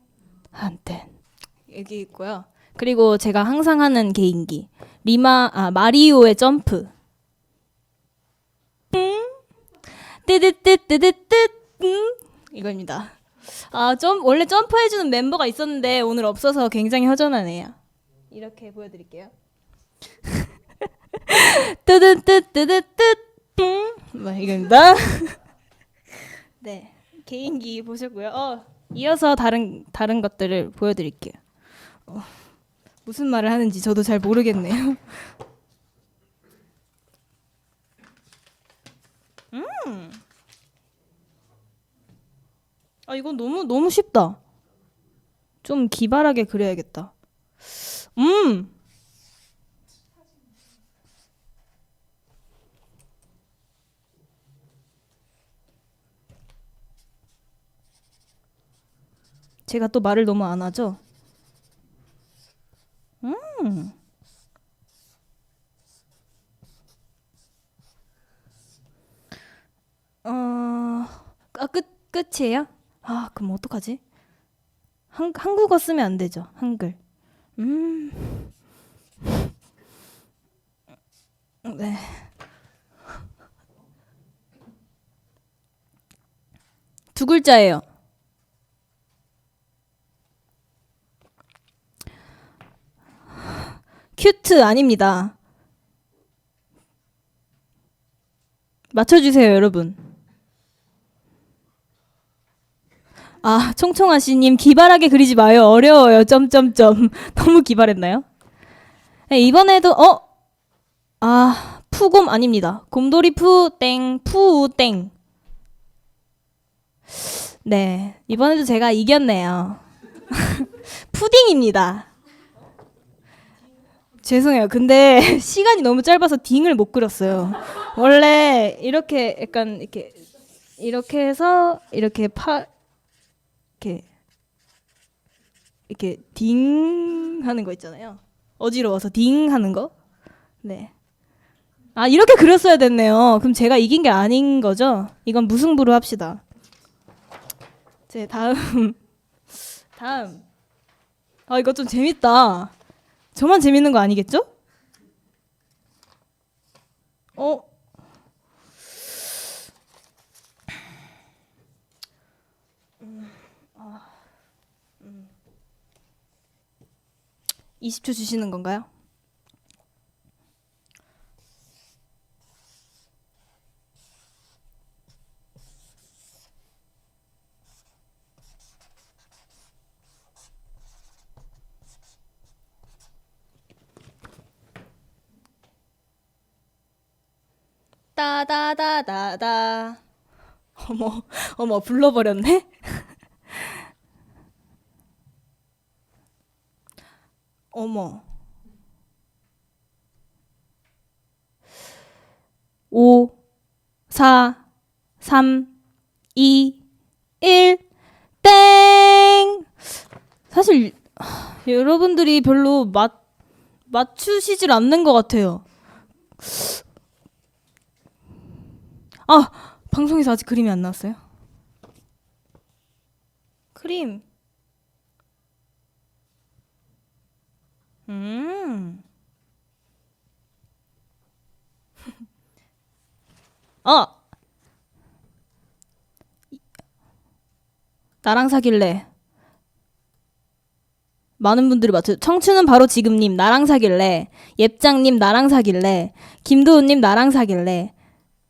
Speaker 4: 한땐. 여기 있고요. 그리고 제가 항상 하는 개인기. 마리오의 점프. 뜨뜨뜨뜨뜨뜨 이거입니다. 원래 점프해주는 멤버가 있었는데 오늘 없어서 굉장히 허전하네요. 이렇게 보여드릴게요. 뜨뜨뜨뜨뜨뜨 이겁니다. 네, 개인기 보셨고요. 이어서 다른 것들을 보여드릴게요. 무슨 말을 하는지 저도 잘 모르겠네요. 이건 너무 쉽다. 좀 기발하게 그려야겠다. 제가 또 말을 너무 안 하죠? 끝이에요? 그럼 어떡하지? 한국어 쓰면 안 되죠. 한글. 네. 두 글자예요. 큐트 아닙니다. 맞춰주세요, 여러분. 총총아씨님 기발하게 그리지 마요. 어려워요. 점점점. 너무 기발했나요? 네, 이번에도 푸곰 아닙니다. 곰돌이 푸땡 푸땡. 네, 이번에도 제가 이겼네요. 푸딩입니다. 죄송해요. 근데 시간이 너무 짧아서 딩을 못 그렸어요. 원래 이렇게 약간 이렇게 해서 이렇게 이렇게 딩 하는 거 있잖아요. 어지러워서 딩 하는 거. 네. 아, 이렇게 그렸어야 됐네요. 그럼 제가 이긴 게 아닌 거죠? 이건 무승부로 합시다. 제 다음. 아, 이거 좀 재밌다. 저만 재밌는 거 아니겠죠? 어? 20초 주시는 건가요? 따다다다다. 어머, 불러버렸네? 어머. 5, 4, 3, 2, 1, 땡! 사실, 여러분들이 별로 맞추시질 않는 것 같아요. 아, 방송에서 아직 그림이 안 나왔어요. 그림. 나랑 사귈래. 많은 분들이 맞춰. 청춘은 바로 지금님 나랑 사귈래. 옙장님 나랑 사귈래. 김도훈님 나랑 사귈래.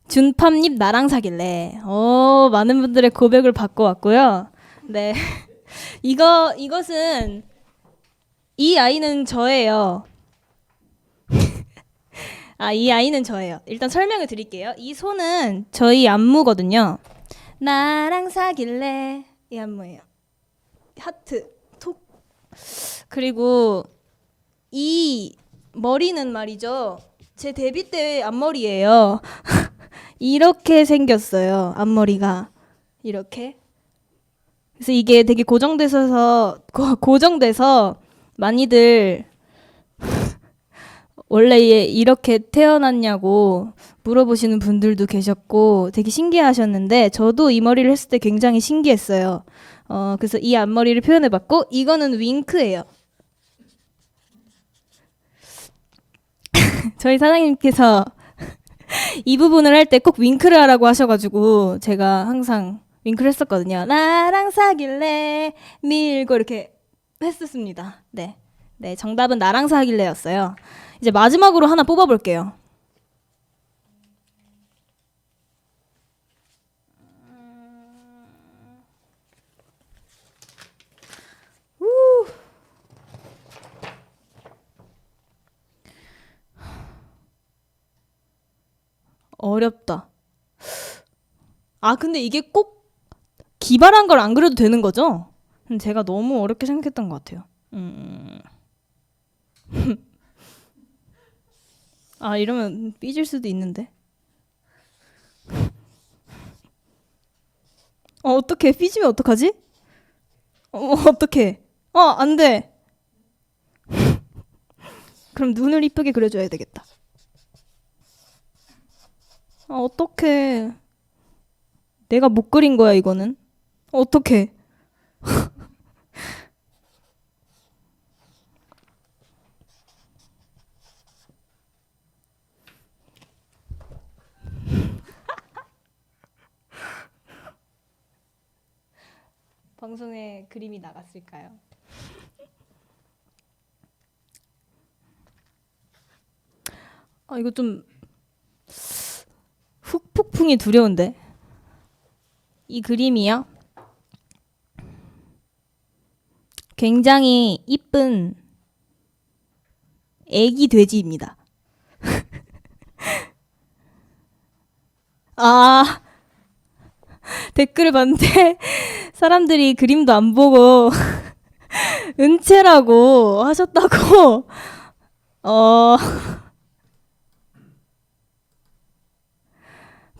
Speaker 4: 준팜님 나랑 사귈래. 많은 분들의 고백을 받고 왔고요. 네. 이것은 이 아이는 저예요. 이 아이는 저예요. 일단 설명을 드릴게요. 이 손은 저희 안무거든요. 나랑 사귈래. 이 안무예요. 하트, 톡. 그리고 이 머리는 말이죠. 제 데뷔 때 앞머리예요. 이렇게 생겼어요. 앞머리가. 이렇게. 그래서 이게 되게 고정돼서 많이들 원래 얘 이렇게 태어났냐고 물어보시는 분들도 계셨고 되게 신기해하셨는데 저도 이 머리를 했을 때 굉장히 신기했어요. 그래서 이 앞머리를 표현해봤고 이거는 윙크예요. 저희 사장님께서 이 부분을 할 때 꼭 윙크를 하라고 하셔가지고 제가 항상 윙크를 했었거든요. 나랑 사귈래 밀고 이렇게 했었습니다. 네, 정답은 나랑 사귈래였어요. 이제 마지막으로 하나 뽑아볼게요. 어렵다. 근데 이게 꼭 기발한 걸 안 그려도 되는 거죠? 제가 너무 어렵게 생각했던 것 같아요. 이러면 삐질 수도 있는데. 어떡해. 삐지면 어떡하지? 어떡해. 안 돼. 그럼 눈을 이쁘게 그려줘야 되겠다. 어떡해. 내가 못 그린 거야, 이거는. 어떡해. 방송에 그림이 나갔을까요? 이거 좀 훅폭풍이 두려운데. 이 그림이요. 굉장히 이쁜 애기 돼지입니다. 댓글을 봤는데 사람들이 그림도 안 보고 은채라고 하셨다고.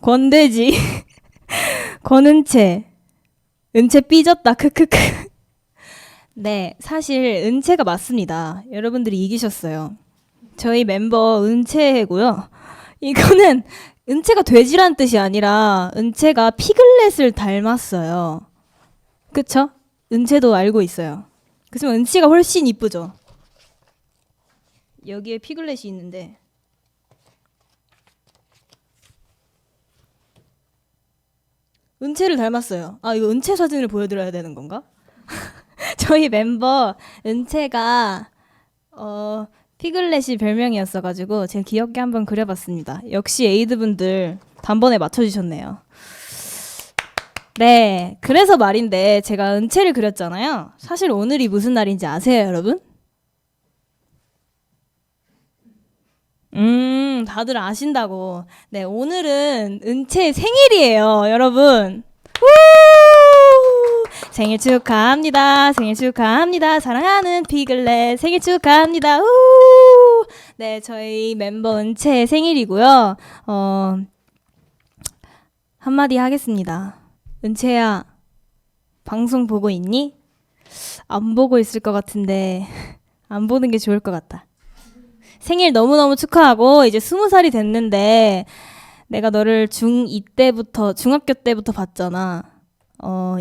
Speaker 4: 권돼지 권은채 은채 삐졌다 크크크. 네, 사실 은채가 맞습니다. 여러분들이 이기셨어요. 저희 멤버 은채고요. 이거는 은채가 돼지란 뜻이 아니라 은채가 피글렛을 닮았어요. 그쵸? 은채도 알고 있어요. 그렇지만 은채가 훨씬 이쁘죠? 여기에 피글렛이 있는데 은채를 닮았어요. 아, 이거 은채 사진을 보여드려야 되는 건가? 저희 멤버 은채가 피글렛이 별명이었어가지고 제가 귀엽게 한번 그려봤습니다. 역시 에이드분들 단번에 맞춰주셨네요. 네, 그래서 말인데 제가 은채를 그렸잖아요. 사실 오늘이 무슨 날인지 아세요, 여러분? 다들 아신다고. 네, 오늘은 은채의 생일이에요, 여러분. 우! 생일 축하합니다. 생일 축하합니다. 사랑하는 피글렛 생일 축하합니다. 우! 네, 저희 멤버 은채의 생일이고요. 한마디 하겠습니다. 은채야, 방송 보고 있니? 안 보고 있을 것 같은데 안 보는 게 좋을 것 같다. 생일 너무너무 축하하고 이제 20살이 됐는데 내가 너를 중2 때부터 중학교 때부터 봤잖아.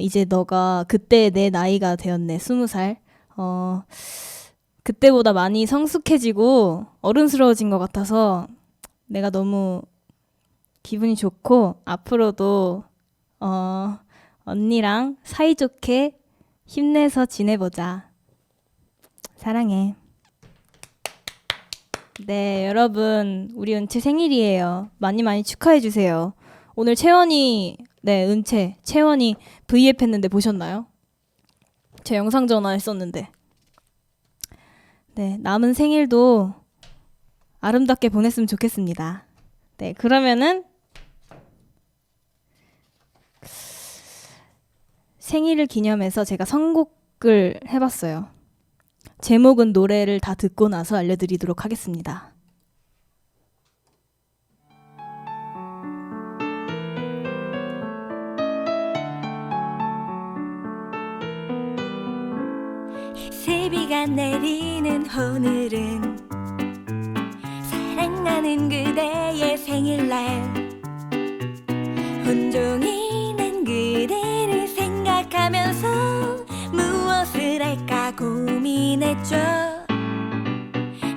Speaker 4: 이제 너가 그때 내 나이가 되었네. 20살. 그때보다 많이 성숙해지고 어른스러워진 것 같아서 내가 너무 기분이 좋고 앞으로도 언니랑 사이좋게 힘내서 지내보자. 사랑해. 네, 여러분, 우리 은채 생일이에요. 많이 많이 축하해 주세요. 오늘 채원이, 네, 은채, 채원이 V앱 했는데 보셨나요? 제 영상 전화했었는데. 네, 남은 생일도 아름답게 보냈으면 좋겠습니다. 네, 그러면은 생일을 기념해서 제가 선곡을 해봤어요. 제목은 노래를 다 듣고 나서 알려드리도록 하겠습니다.
Speaker 5: 새비가 내리는 오늘은 사랑하는 그대의 생일날 온종일 난 그대를 생각하면서 무엇을 할까 고민했죠.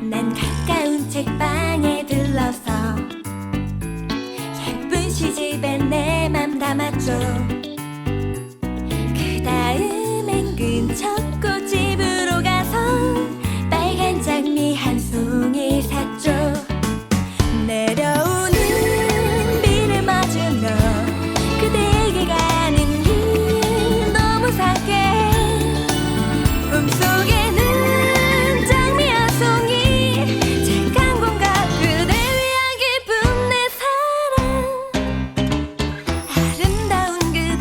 Speaker 5: 난 가까운 책방에 들러서 예쁜 시집에 내 맘 담았죠. 그 다음엔 근처 꽃집으로 가서 빨간 장미 한 송이 샀죠. 내려오는 비를 맞으며 그대에게 가는 길 너무 상쾌해. 꿈속에는 장미 한 송이 착한 공간 그대 위한 기쁜 내 사랑. 아름다운 그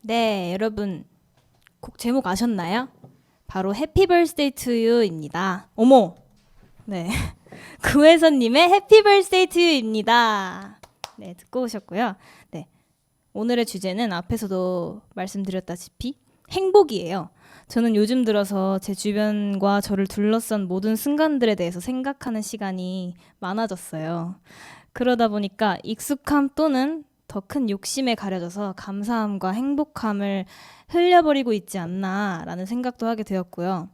Speaker 4: 네, 여러분 곡 제목 아셨나요? 바로 해피 버스데이 투 유입니다. 어머! 네. 구혜선님의 해피 버스데이 투 유입니다. 네, 듣고 오셨고요. 네. 오늘의 주제는 앞에서도 말씀드렸다시피 행복이에요. 저는 요즘 들어서 제 주변과 저를 둘러싼 모든 순간들에 대해서 생각하는 시간이 많아졌어요. 그러다 보니까 익숙함 또는 더 큰 욕심에 가려져서 감사함과 행복함을 흘려버리고 있지 않나라는 생각도 하게 되었고요.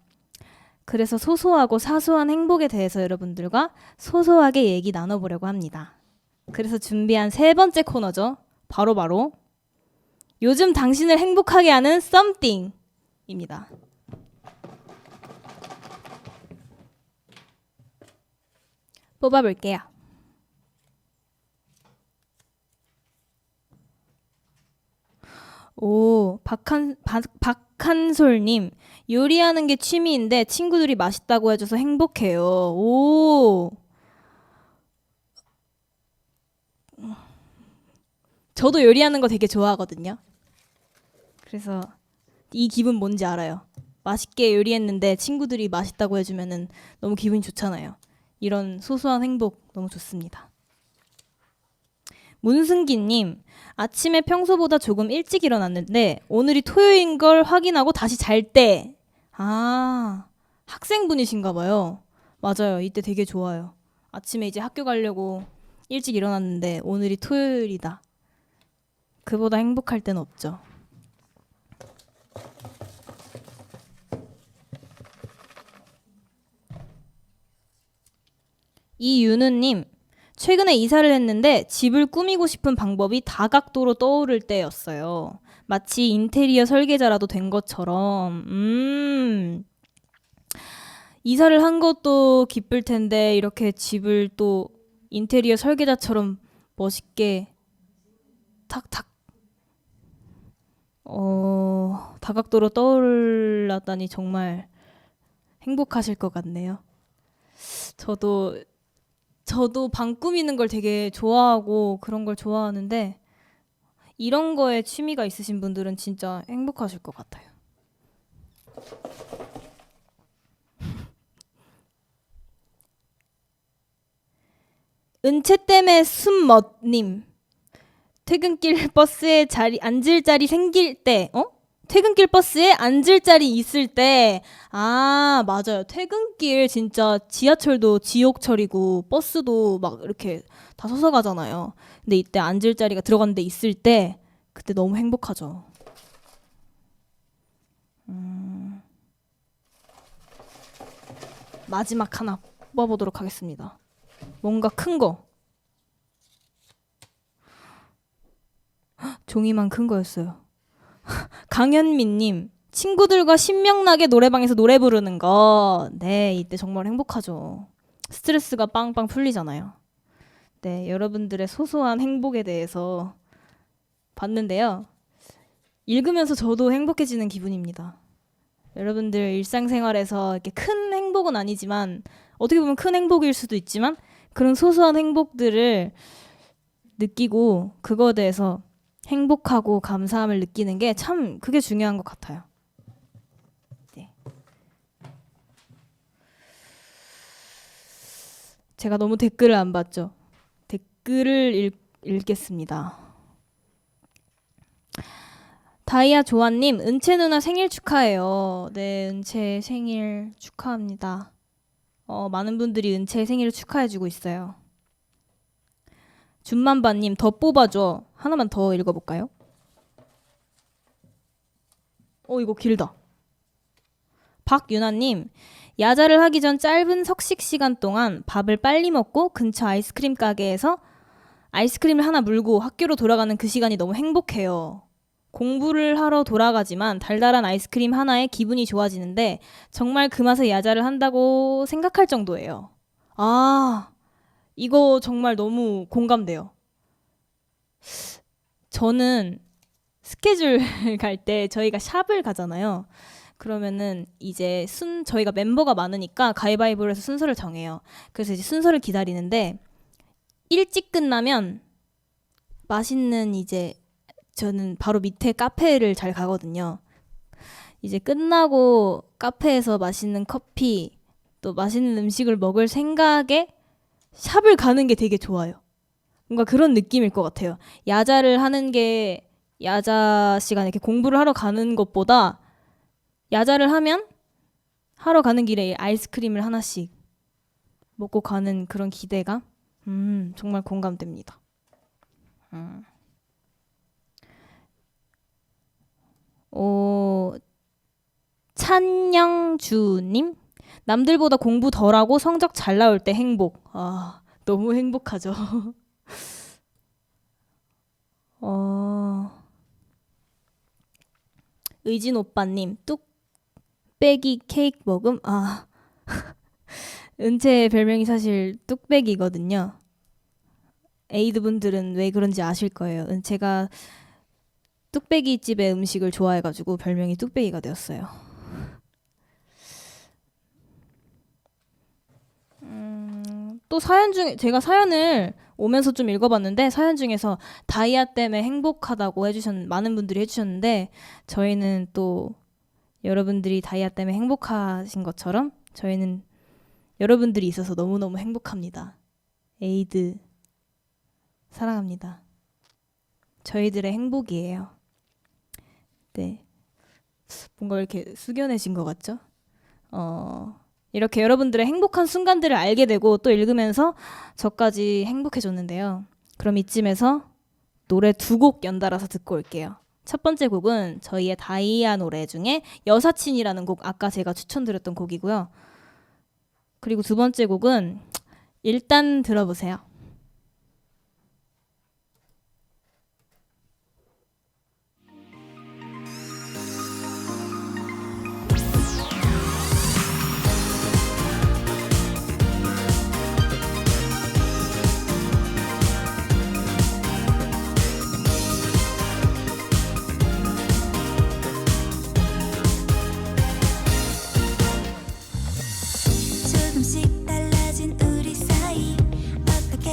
Speaker 4: 그래서 소소하고 사소한 행복에 대해서 여러분들과 소소하게 얘기 나눠보려고 합니다. 그래서 준비한 세 번째 코너죠. 바로 요즘 당신을 행복하게 하는 something입니다. 뽑아볼게요. 오, 박한솔님, 요리하는 게 취미인데 친구들이 맛있다고 해줘서 행복해요. 오, 저도 요리하는 거 되게 좋아하거든요. 그래서 이 기분 뭔지 알아요. 맛있게 요리했는데 친구들이 맛있다고 해주면은 너무 기분이 좋잖아요. 이런 소소한 행복 너무 좋습니다. 문승기님, 아침에 평소보다 조금 일찍 일어났는데 오늘이 토요일인 걸 확인하고 다시 잘 때. 아, 학생분이신가 봐요. 맞아요. 이때 되게 좋아요. 아침에 이제 학교 가려고 일찍 일어났는데 오늘이 토요일이다. 그보다 행복할 때는 없죠. 이윤우님, 최근에 이사를 했는데 집을 꾸미고 싶은 방법이 다각도로 떠오를 때였어요. 마치 인테리어 설계자라도 된 것처럼. 이사를 한 것도 기쁠 텐데 이렇게 집을 또 인테리어 설계자처럼 멋있게 탁탁 다각도로 떠올랐다니 정말 행복하실 것 같네요. 저도 방 꾸미는 걸 되게 좋아하고 그런 걸 좋아하는데 이런 거에 취미가 있으신 분들은 진짜 행복하실 것 같아요. 은채 때문에 숨멋님, 퇴근길 버스에 앉을 자리 생길 때, 퇴근길 버스에 앉을 자리 있을 때, 아, 맞아요. 퇴근길 진짜 지하철도 지옥철이고 버스도 막 이렇게 다 서서 가잖아요. 근데 이때 앉을 자리가 들어간 데 있을 때 그때 너무 행복하죠. 마지막 하나 뽑아보도록 하겠습니다. 뭔가 큰 거. 종이만 큰 거였어요. 강현민님, 친구들과 신명나게 노래방에서 노래 부르는 거. 네, 이때 정말 행복하죠. 스트레스가 빵빵 풀리잖아요. 네, 여러분들의 소소한 행복에 대해서 봤는데요. 읽으면서 저도 행복해지는 기분입니다. 여러분들 일상생활에서 이렇게 큰 행복은 아니지만 어떻게 보면 큰 행복일 수도 있지만 그런 소소한 행복들을 느끼고 그거에 대해서 행복하고 감사함을 느끼는 게 참 그게 중요한 것 같아요. 네. 제가 너무 댓글을 안 봤죠. 댓글을 읽겠습니다. 다이아 조아님, 은채 누나 생일 축하해요. 네, 은채 생일 축하합니다. 많은 분들이 은채 생일을 축하해주고 있어요. 준만바님, 더 뽑아줘. 하나만 더 읽어볼까요? 이거 길다. 박윤아님, 야자를 하기 전 짧은 석식 시간 동안 밥을 빨리 먹고 근처 아이스크림 가게에서 아이스크림을 하나 물고 학교로 돌아가는 그 시간이 너무 행복해요. 공부를 하러 돌아가지만 달달한 아이스크림 하나에 기분이 좋아지는데 정말 그 맛에 야자를 한다고 생각할 정도예요. 아, 이거 정말 너무 공감돼요. 저는 스케줄 갈 때 저희가 샵을 가잖아요. 그러면은 이제 저희가 멤버가 많으니까 가위바위보를 해서 순서를 정해요. 그래서 이제 순서를 기다리는데 일찍 끝나면 맛있는 이제 저는 바로 밑에 카페를 잘 가거든요. 이제 끝나고 카페에서 맛있는 커피 또 맛있는 음식을 먹을 생각에 샵을 가는 게 되게 좋아요. 뭔가 그런 느낌일 것 같아요. 야자를 하는 게 야자 시간에 이렇게 공부를 하러 가는 것보다 야자를 하면 하러 가는 길에 아이스크림을 하나씩 먹고 가는 그런 기대감? 정말 공감됩니다. 찬영주님? 남들보다 공부 덜하고 성적 잘 나올 때 행복. 아, 너무 행복하죠. 의진 오빠님, 뚝배기 케이크 먹음? 아, 은채의 별명이 사실 뚝배기거든요. 에이드 분들은 왜 그런지 아실 거예요. 은채가 뚝배기 집의 음식을 좋아해가지고 별명이 뚝배기가 되었어요. 또 사연 중에 제가 사연을 오면서 좀 읽어봤는데 사연 중에서 다이아 때문에 행복하다고 많은 분들이 해주셨는데 저희는 또 여러분들이 다이아 때문에 행복하신 것처럼 저희는 여러분들이 있어서 너무너무 행복합니다. 에이드 사랑합니다. 저희들의 행복이에요. 네, 뭔가 이렇게 숙연해진 것 같죠? 이렇게 여러분들의 행복한 순간들을 알게 되고 또 읽으면서 저까지 행복해졌는데요. 그럼 이쯤에서 노래 2곡 연달아서 듣고 올게요. 첫 번째 곡은 저희의 다이아 노래 중에 여사친이라는 곡, 아까 제가 추천드렸던 곡이고요. 그리고 두 번째 곡은 일단 들어보세요.
Speaker 5: 조금씩 달라진 우리 사이 어떻게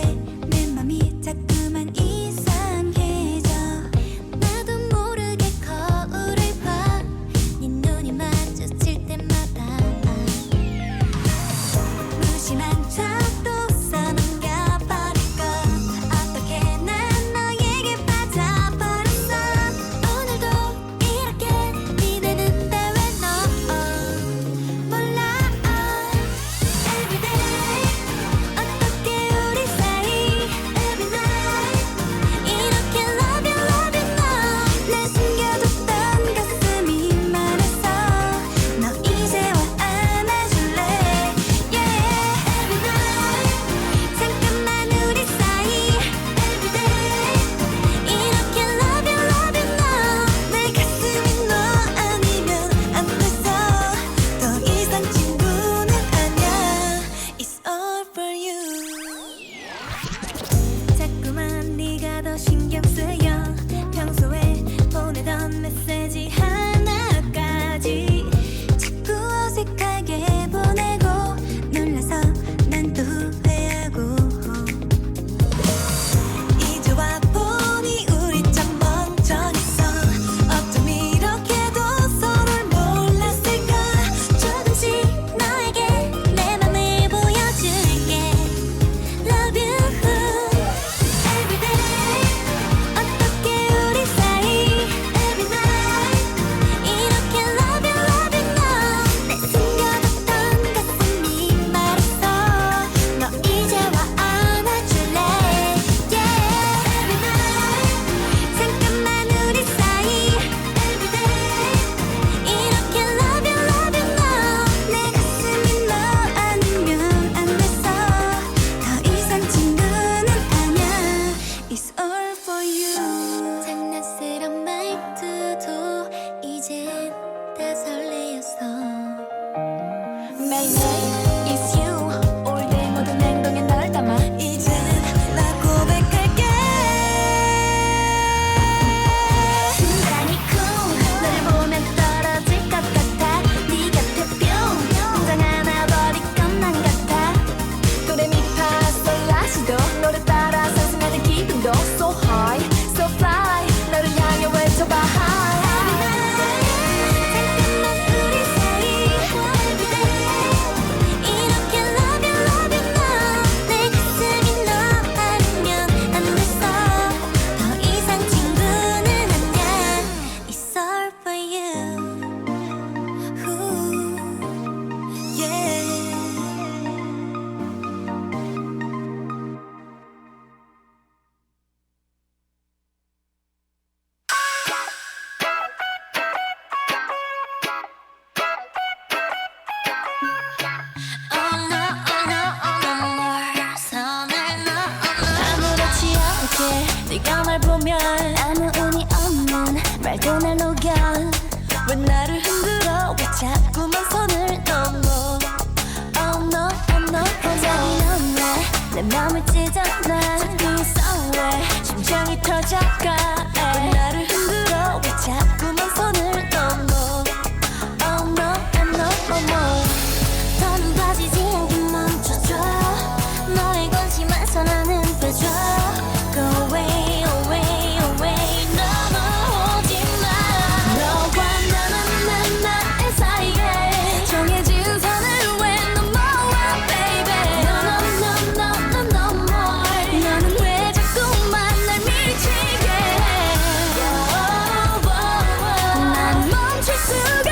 Speaker 9: 보면 아무 의미 없는 말도 날 녹여 왜 나를 흔들어 왜 자꾸만 선을 넘어 Oh no oh no 갑자기 넌 내 맘을 찢어놔 자꾸 있어 왜 심장이 터져가 왜 나를 흔들어 왜 자꾸만 선을 넘어 Oh no oh no oh no 더는 빠지지 않게 멈춰줘 너의 관심한 사랑은 빼줘 Go away away away 넘어오지 마 너와 나는 나의 사이에 정해진 선을 왜 넘어와 baby No more 너는 왜 자꾸만 날 미치게 해 난 멈출 수가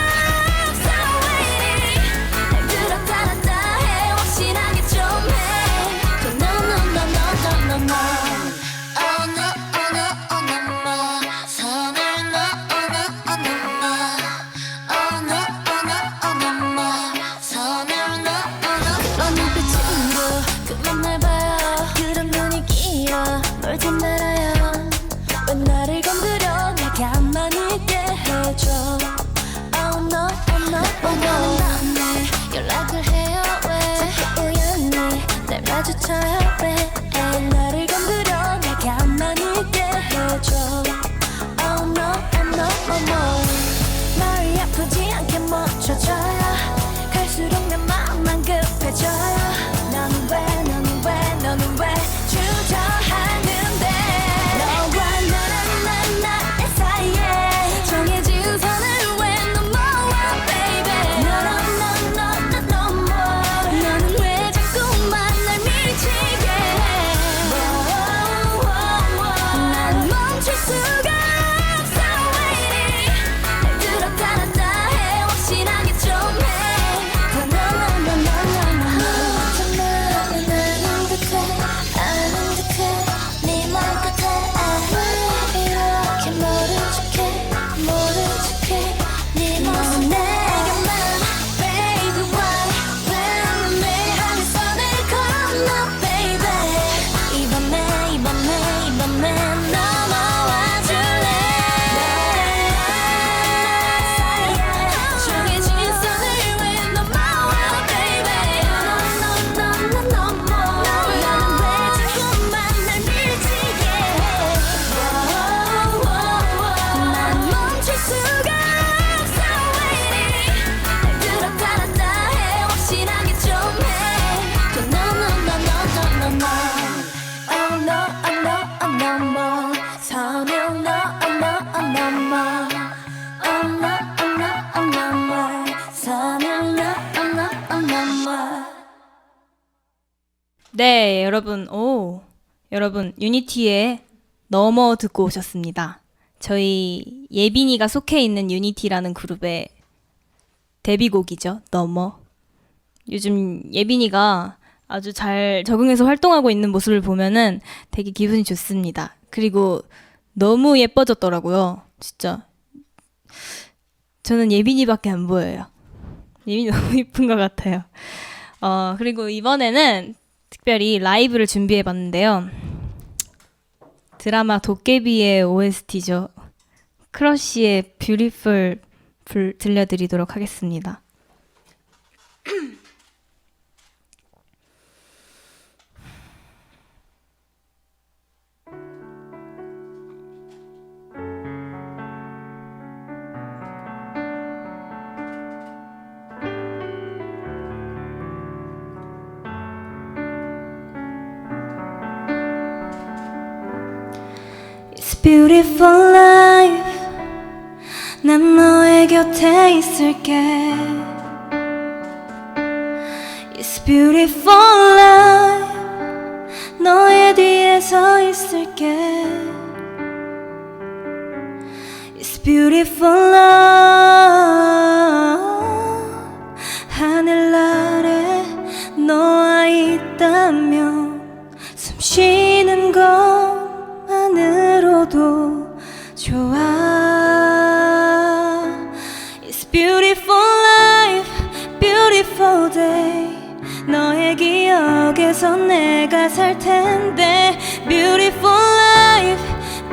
Speaker 9: 없어 waiting 날 들었다 놨다 해 확실하게 좀해 No Oh no oh no oh no more 선을 넘어 Oh no oh no oh no more 선을 넘어 눈빛으로 그만 날 봐요 그런 눈이 길어 널 뒷날아요 왜 나를 건드려 날 가만히 있게 해줘 Oh no oh no oh no 밤에 연락을 해요 왜 자꾸 우연히 날 마주쳐요 왜 나를 건드려 날 가만히 있게 해줘 Oh no oh no oh no 마음이 아프지 않게 멈춰줘요 갈수록 내 마음만 급해져요 너는 왜 주저하는데 너와 나의 사이에 정해진 선을 왜 넘어와 baby No more 너는 왜 자꾸만 날 미치게 해 난 멈출 수가 없어 waiting 날 들었다 놨다 해 확실하게 좀해 나는 듯해 아는 듯해 네 말 끝에 왜 이렇게 모른 척해 네 모습 내게만 baby why 왜 매일 하늘 선을 걸었나 baby 이 밤에 넘어와 줄래 정해진 선을 왜 넘어와 baby 너는 왜 자꾸만 날 미치게 해 난 멈출 수가 없어 waiting 날 들었다 놨다 해 확실하게 좀해 Oh no oh no oh no more 선을 넘어 Oh no oh no oh no more 선을 넘어
Speaker 4: 네, 여러분 유니티의 넘어 듣고 오셨습니다. 저희 예빈이가 속해 있는 유니티라는 그룹의 데뷔곡이죠. 넘어. 요즘 예빈이가 아주 잘 적응해서 활동하고 있는 모습을 보면은 되게 기분이 좋습니다. 그리고 너무 예뻐졌더라고요. 진짜. 저는 예빈이밖에 안 보여요. 예빈이 너무 예쁜 것 같아요. 그리고 이번에는 특별히 라이브를 준비해봤는데요. 드라마 도깨비의 OST죠. 크러쉬의 뷰티풀 들려드리도록 하겠습니다.
Speaker 5: It's beautiful life 난 너의 곁에 있을게 It's beautiful life 너의 뒤에 서 있을게 It's beautiful life 하늘 아래 너와 있다면 숨 쉬는 것만으로도 좋아 It's beautiful life, beautiful day 너의 기억에서 내가 살 텐데 Beautiful life,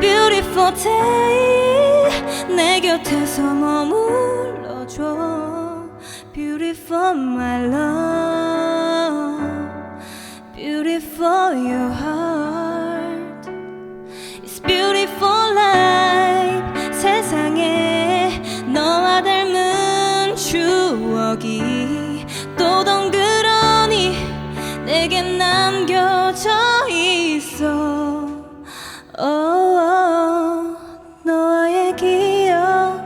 Speaker 5: beautiful
Speaker 4: beautiful day 내 곁에서 머물러줘 beautiful my love beautiful your heart it's beautiful life 세상에 너와 닮은 추억이 또 덩그러니 내게 남겨져 있어 너와의 기억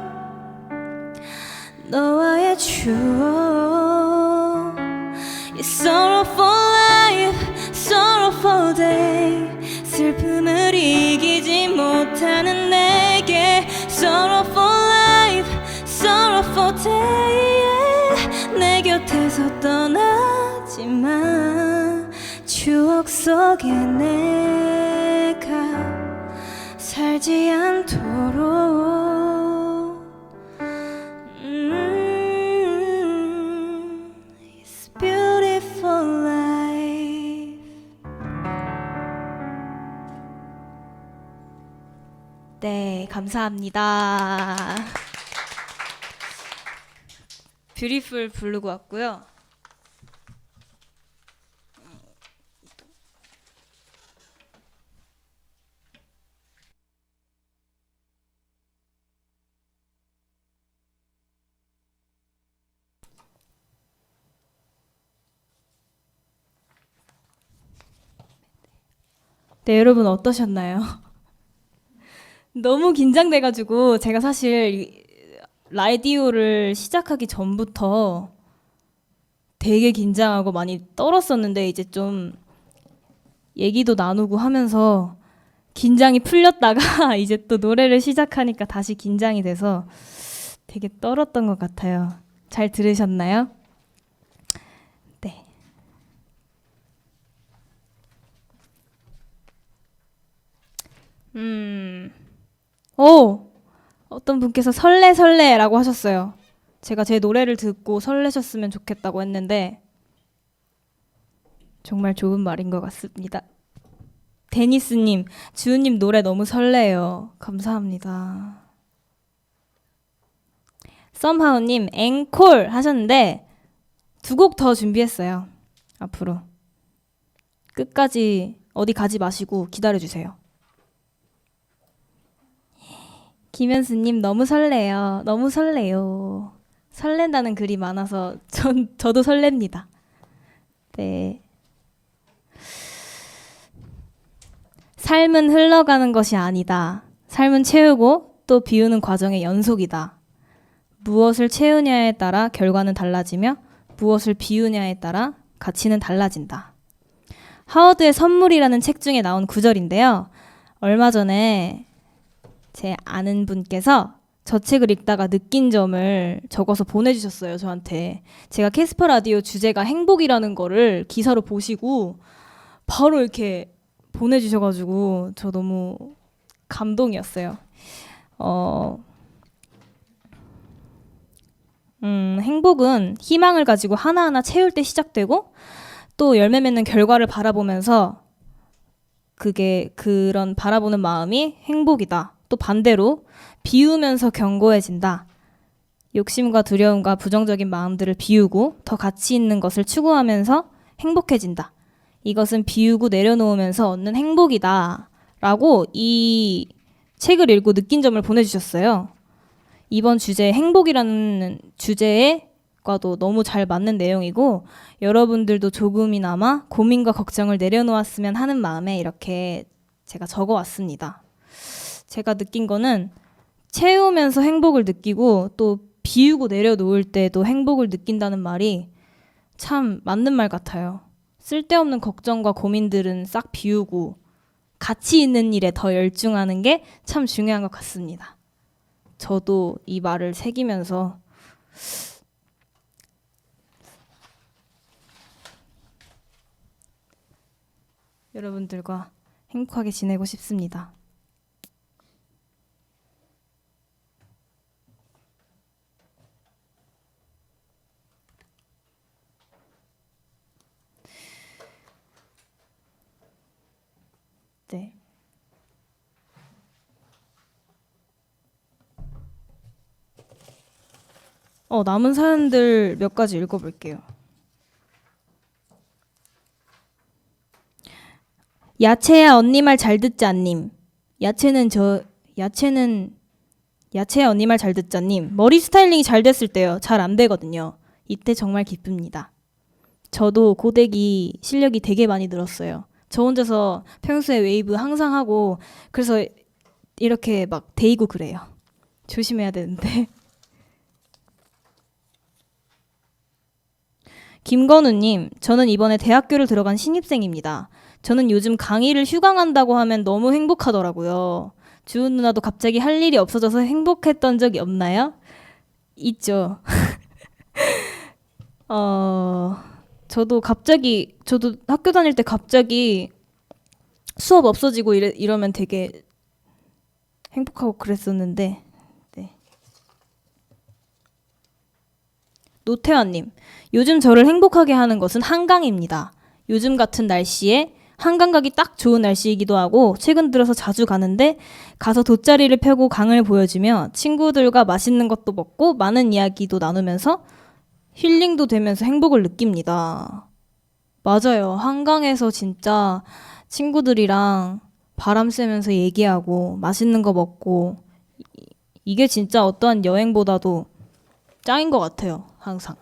Speaker 4: 너와의 추억 It's sorrowful life, sorrowful day 슬픔을 이기지 못하는 내게 Sorrowful life, sorrowful day 내 곁에서 떠나지만 추억 속에 내가 살지 않도록 It's beautiful life 네, 감사합니다. 뷰티풀 부르고 왔고요. 네, 여러분 어떠셨나요? 너무 긴장돼가지고 제가 사실 라디오를 시작하기 전부터 되게 긴장하고 많이 떨었었는데 이제 좀 얘기도 나누고 하면서 긴장이 풀렸다가 이제 또 노래를 시작하니까 다시 긴장이 돼서 되게 떨었던 것 같아요. 잘 들으셨나요? 네. 어떤 분께서 설레라고 하셨어요. 제가 제 노래를 듣고 설레셨으면 좋겠다고 했는데 정말 좋은 말인 것 같습니다. 데니스님, 주은님 노래 너무 설레요. 감사합니다. 썸하우님, 앵콜 하셨는데 2곡 더 준비했어요. 앞으로 끝까지 어디 가지 마시고 기다려주세요. 김현수님 너무 설레요. 너무 설레요. 설렌다는 글이 많아서 저도 설렙니다. 네. 삶은 흘러가는 것이 아니다. 삶은 채우고 또 비우는 과정의 연속이다. 무엇을 채우냐에 따라 결과는 달라지며 무엇을 비우냐에 따라 가치는 달라진다. 하워드의 선물이라는 책 중에 나온 구절인데요. 얼마 전에 제 아는 분께서 저 책을 읽다가 느낀 점을 적어서 보내주셨어요, 저한테. 제가 캐스퍼 라디오 주제가 행복이라는 거를 기사로 보시고 바로 이렇게 보내주셔가지고 저 너무 감동이었어요. 행복은 희망을 가지고 하나하나 채울 때 시작되고 또 열매 맺는 결과를 바라보면서 그런 바라보는 마음이 행복이다. 또 반대로 비우면서 견고해진다. 욕심과 두려움과 부정적인 마음들을 비우고 더 가치 있는 것을 추구하면서 행복해진다. 이것은 비우고 내려놓으면서 얻는 행복이다. 라고 이 책을 읽고 느낀 점을 보내주셨어요. 이번 주제 행복이라는 주제과도 너무 잘 맞는 내용이고 여러분들도 조금이나마 고민과 걱정을 내려놓았으면 하는 마음에 이렇게 제가 적어왔습니다. 제가 느낀 거는 채우면서 행복을 느끼고 또 비우고 내려놓을 때도 행복을 느낀다는 말이 참 맞는 말 같아요. 쓸데없는 걱정과 고민들은 싹 비우고 가치 있는 일에 더 열중하는 게 참 중요한 것 같습니다. 저도 이 말을 새기면서 여러분들과 행복하게 지내고 싶습니다. 네. 남은 사연들 몇 가지 읽어볼게요. 야채야 언니 말 잘 듣자님. 야채야 언니 말 잘 듣자님. 머리 스타일링이 잘 됐을 때요. 잘 안 되거든요. 이때 정말 기쁩니다. 저도 고데기 실력이 되게 많이 늘었어요. 저 혼자서 평소에 웨이브 항상 하고 그래서 이렇게 막 데이고 그래요. 조심해야 되는데. 김건우님, 저는 이번에 대학교를 들어간 신입생입니다. 저는 요즘 강의를 휴강한다고 하면 너무 행복하더라고요. 주은 누나도 갑자기 할 일이 없어져서 행복했던 적이 없나요? 있죠. 저도 학교 다닐 때 갑자기 수업 없어지고 이러면 되게 행복하고 그랬었는데. 네. 노태환님, 요즘 저를 행복하게 하는 것은 한강입니다. 요즘 같은 날씨에 한강 가기 딱 좋은 날씨이기도 하고 최근 들어서 자주 가는데 가서 돗자리를 펴고 강을 보여주며 친구들과 맛있는 것도 먹고 많은 이야기도 나누면서 힐링도 되면서 행복을 느낍니다. 맞아요. 한강에서 진짜 친구들이랑 바람 쐬면서 얘기하고 맛있는 거 먹고 이게 진짜 어떠한 여행보다도 짱인 것 같아요. 항상.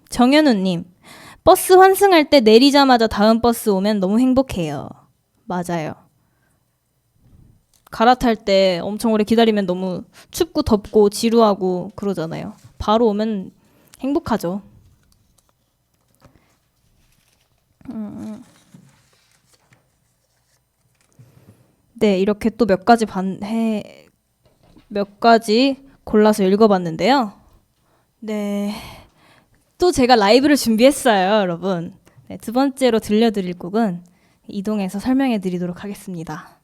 Speaker 4: 정현우님, 버스 환승할 때 내리자마자 다음 버스 오면 너무 행복해요. 맞아요. 갈아탈 때 엄청 오래 기다리면 너무 춥고 덥고 지루하고 그러잖아요. 바로 오면 행복하죠. 네, 이렇게 또 몇 가지 골라서 읽어봤는데요. 네, 또 제가 라이브를 준비했어요, 여러분. 네, 두 번째로 들려드릴 곡은 이동해서 설명해드리도록 하겠습니다.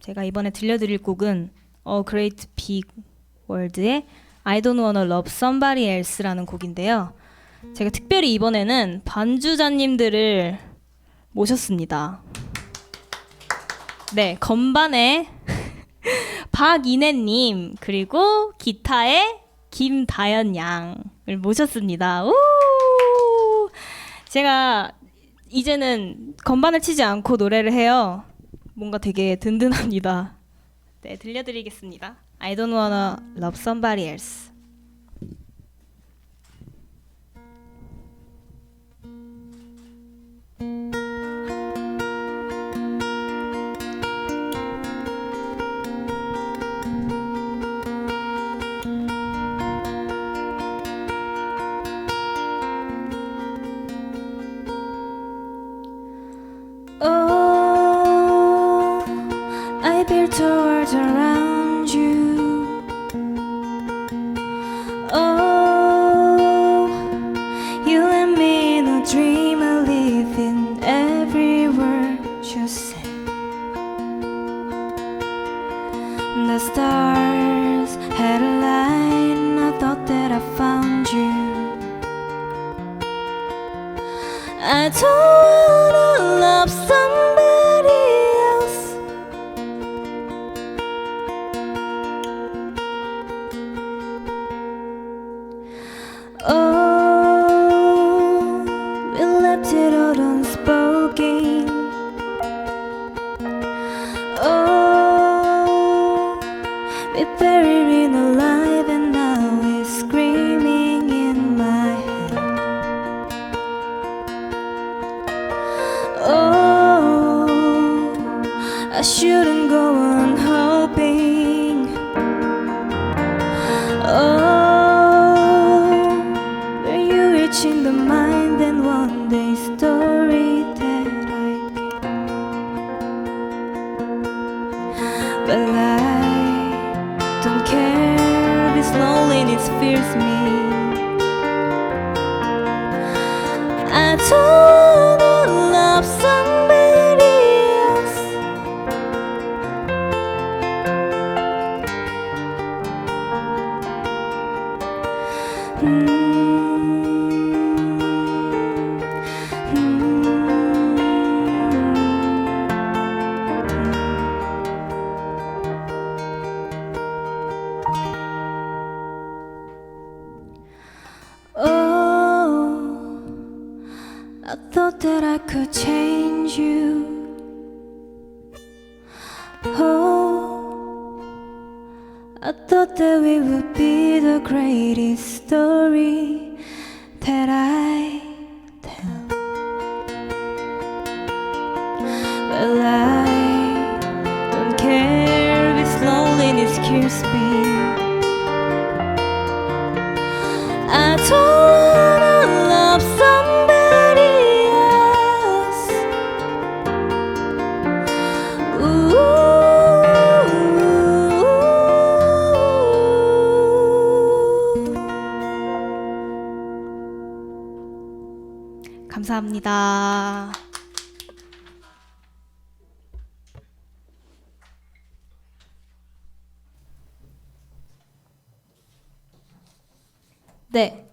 Speaker 4: 제가 이번에 들려드릴 곡은 A Great Big World의 I Don't Wanna Love Somebody Else라는 곡인데요. 제가 특별히 이번에는 반주자님들을 모셨습니다. 네, 건반에 박인혜님 그리고 기타에 김다연 양을 모셨습니다. 우! 제가 이제는 건반을 치지 않고 노래를 해요. 뭔가 되게 든든합니다. 네, 들려드리겠습니다. I don't wanna love somebody else. Oh, I built a world around you. Oh, you and me in a dream I live in every word you say. The stars had a line, I thought that I found you. I don't wanna love somebody else. Oh, we left it all unspoken. Oh, we buried it alive and now it's screaming in my head. Oh, I shouldn't go on hoping. Oh, were you reaching the mind and one day story that I get? But I don't care, this loneliness fears me. I don't wanna love somebody else. Oh, I thought that I could change you. Oh, I thought that we would be the greatest story that I tell. Well, I don't care if its loneliness kills me. I don't wanna love somebody else. 감사합니다. 네.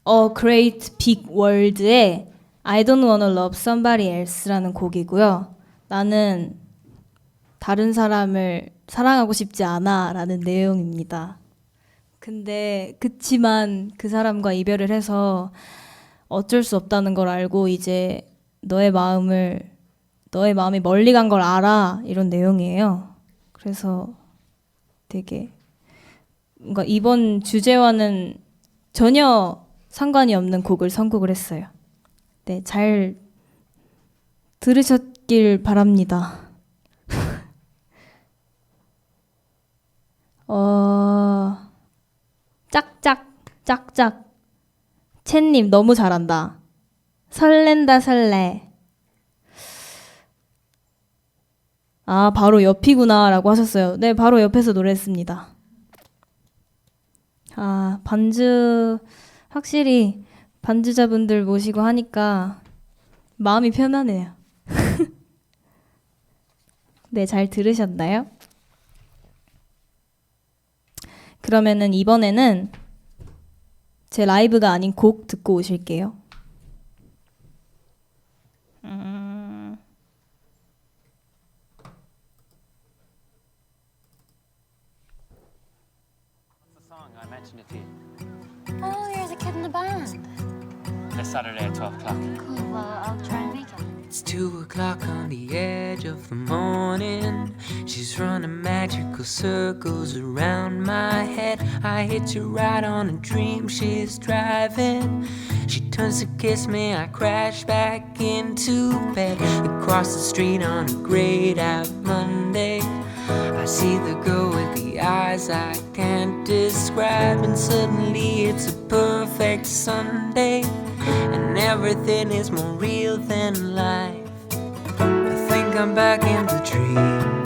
Speaker 4: A Great Big World의 I Don't Wanna Love Somebody Else라는 곡이고요. 나는 다른 사람을 사랑하고 싶지 않아 라는 내용입니다. 근데 그치만 그 사람과 이별을 해서 어쩔 수 없다는 걸 알고 이제 너의 마음이 멀리 간 걸 알아 이런 내용이에요. 그래서 되게 뭔가 이번 주제와는 전혀 상관이 없는 곡을 선곡을 했어요. 네, 잘 들으셨길 바랍니다. 짝짝 첸님 너무 잘한다. 설렌다 설레. 아, 바로 옆이구나 라고 하셨어요. 네, 바로 옆에서 노래했습니다. 아, 반주 확실히 반주자분들 모시고 하니까 마음이 편하네요. 네, 잘 들으셨나요? 그러면은 이번에는 제 라이브가 아닌 곡 듣고 오실게요.
Speaker 10: Oh, you're the kid in the band.
Speaker 3: This Saturday at 12 o'clock.
Speaker 10: Cool, well, I'll try and make it.
Speaker 9: It's 2 o'clock on the edge of the morning. She's running magical circles around my head. I hit you right on a dream she's driving. She turns to kiss me, I crash back into bed. Across the street on a grayed out Monday, I see the girl with the eyes I can't describe. And suddenly it's a perfect Sunday, and everything is more real than life. I think I'm back in the dream.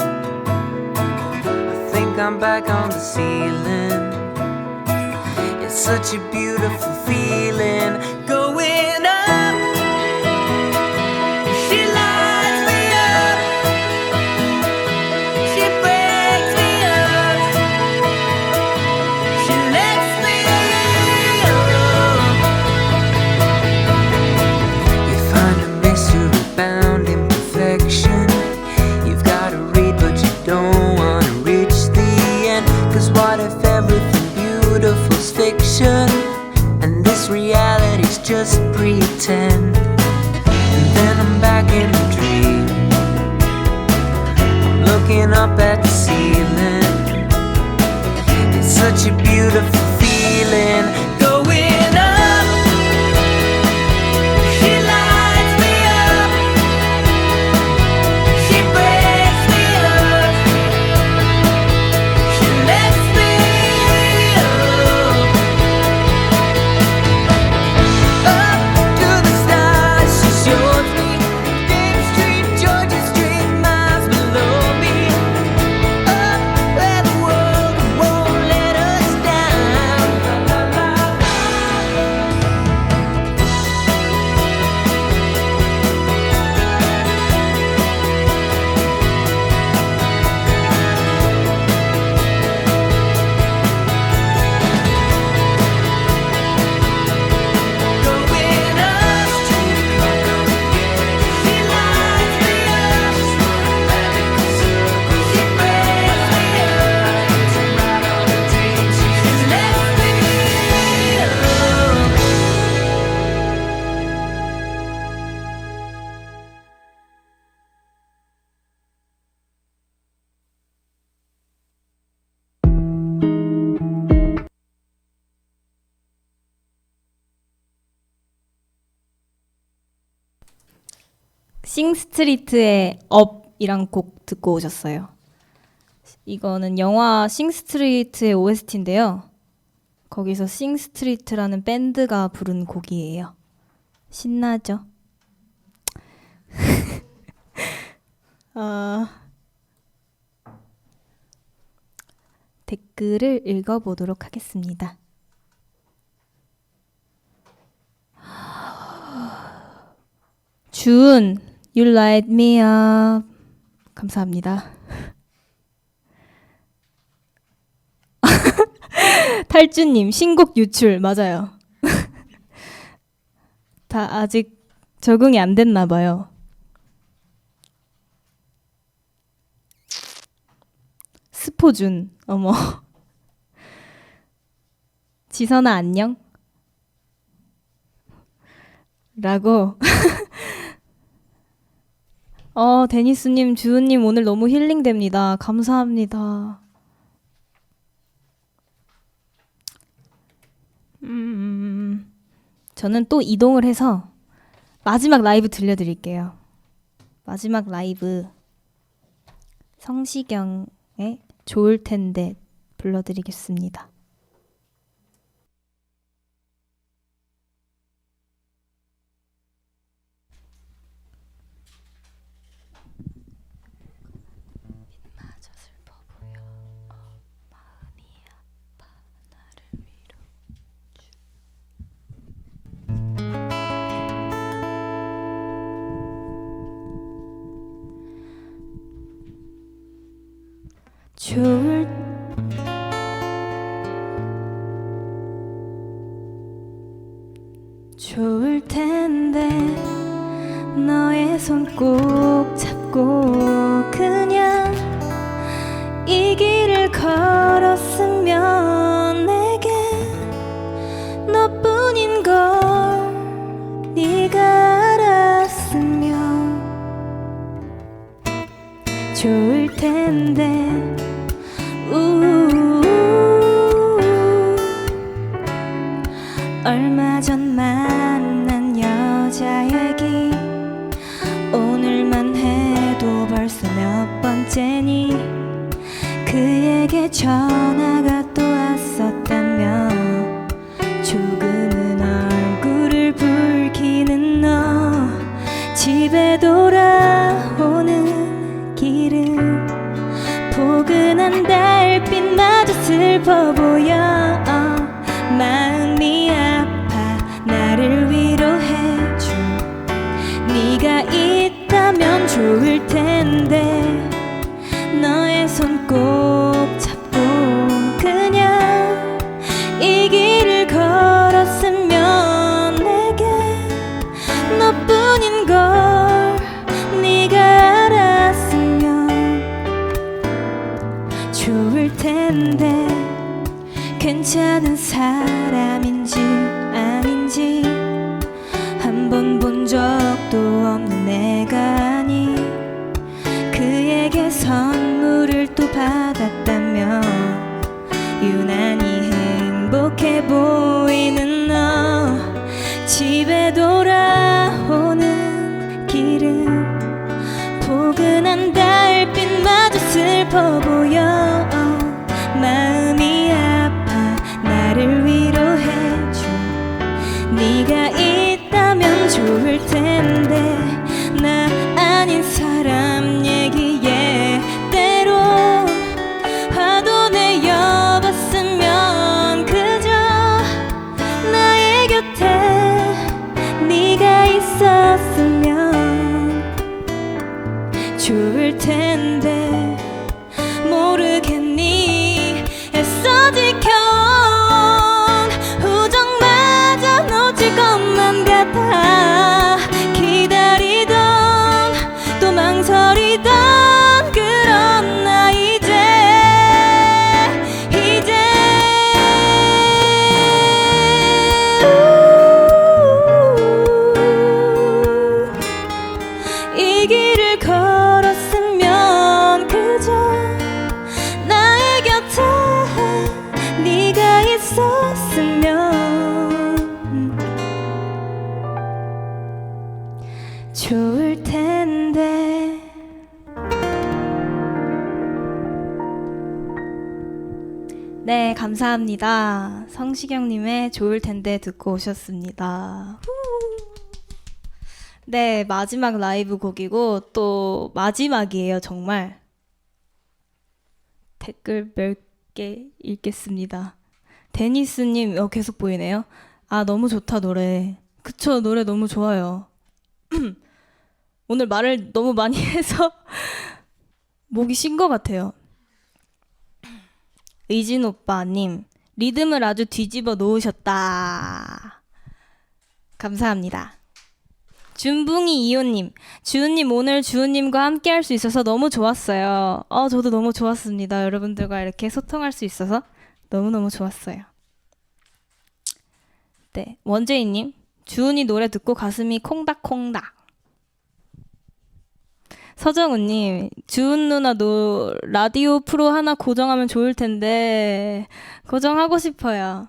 Speaker 9: I think I'm back on the ceiling. It's such a beautiful feeling going up. She lights me up. She breaks me up. She lets me up. You find a mystery bound in perfection. You've got to read but you don't want to reach the end. 'Cause what if everything beautiful's fiction and this reality's just pretend? And then I'm back in the dream. I'm looking up at the ceiling. It's such a beautiful feeling going up. She lights me up. She breaks me up. She lets me up. Up to the stars, she shows me. Dame Street, Georgia Street, miles below me. Up where the world won't let us down. La la la
Speaker 4: 싱스트리트의 업이란 곡 듣고 오셨어요. 이거는 영화 싱스트리트의 OST인데요. 거기서 싱스트리트라는 밴드가 부른 곡이에요. 신나죠? 댓글을 읽어보도록 하겠습니다. 준, you light me up. 감사합니다. 탈주님, 신곡 유출. 맞아요. 다 아직 적응이 안 됐나 봐요. 스포준, 어머. 지선아 안녕? 라고. 데니스님, 주은님 오늘 너무 힐링됩니다. 감사합니다. 저는 또 이동을 해서 마지막 라이브 들려드릴게요. 마지막 라이브 성시경의 좋을 텐데 불러드리겠습니다. 좋을 텐데 너의 손 꼭 잡고 그냥 이 길을 걸었으면 내게 너뿐인 걸 네가 알았으면 좋을 텐데 얼마 전 만난 여자 얘기 오늘만 해도 벌써 몇 번째니 그에게 전화가 또 왔었다며 조금은 얼굴을 붉히는 너 집에 돌아오는 길은 포근한 달빛마저 슬퍼 보여 마음이 아파 나를 위로해줘 네가 있다면 좋을 텐데 너의 손 꼭 잡고 그냥 이 길을 걸었으면 내게 너뿐인 걸 네가 알았으면 좋을 텐데 괜찮은 사람인지 아닌지 한 번 본 적도 없는 내가 아니 그에게 선물을 또 받았다며 유난히 행복해 보이는 너 집에 돌아오는 길은 포근한 달빛마저 슬퍼 보여 마음이 아파 나를 위로해줘 네가 있다면 좋을 텐데 나 아닌 사람 얘기에 때로 화도 내어봤으면 그저 나의 곁에 네가 있었으면 좋을 텐데 모르겠니 애써 지켜온 우정마저 놓칠 것만 같아 기다리던 또 망설여 네, 감사합니다. 성시경님의 좋을 텐데 듣고 오셨습니다. 네, 마지막 라이브 곡이고 또 마지막이에요, 정말. 댓글 몇 개 읽겠습니다. 데니스님, 계속 보이네요. 아, 너무 좋다, 노래. 그쵸, 노래 너무 좋아요. 오늘 말을 너무 많이 해서 목이 쉰 것 같아요. 의진 오빠님, 리듬을 아주 뒤집어 놓으셨다. 감사합니다. 준붕이 이호님, 주은님 오늘 주은님과 함께 할 수 있어서 너무 좋았어요. 저도 너무 좋았습니다. 여러분들과 이렇게 소통할 수 있어서 너무너무 좋았어요. 네, 원재희님, 주은이 노래 듣고 가슴이 콩닥콩닥. 서정우님, 주은 누나도 라디오 프로 하나 고정하면 좋을 텐데 고정하고 싶어요.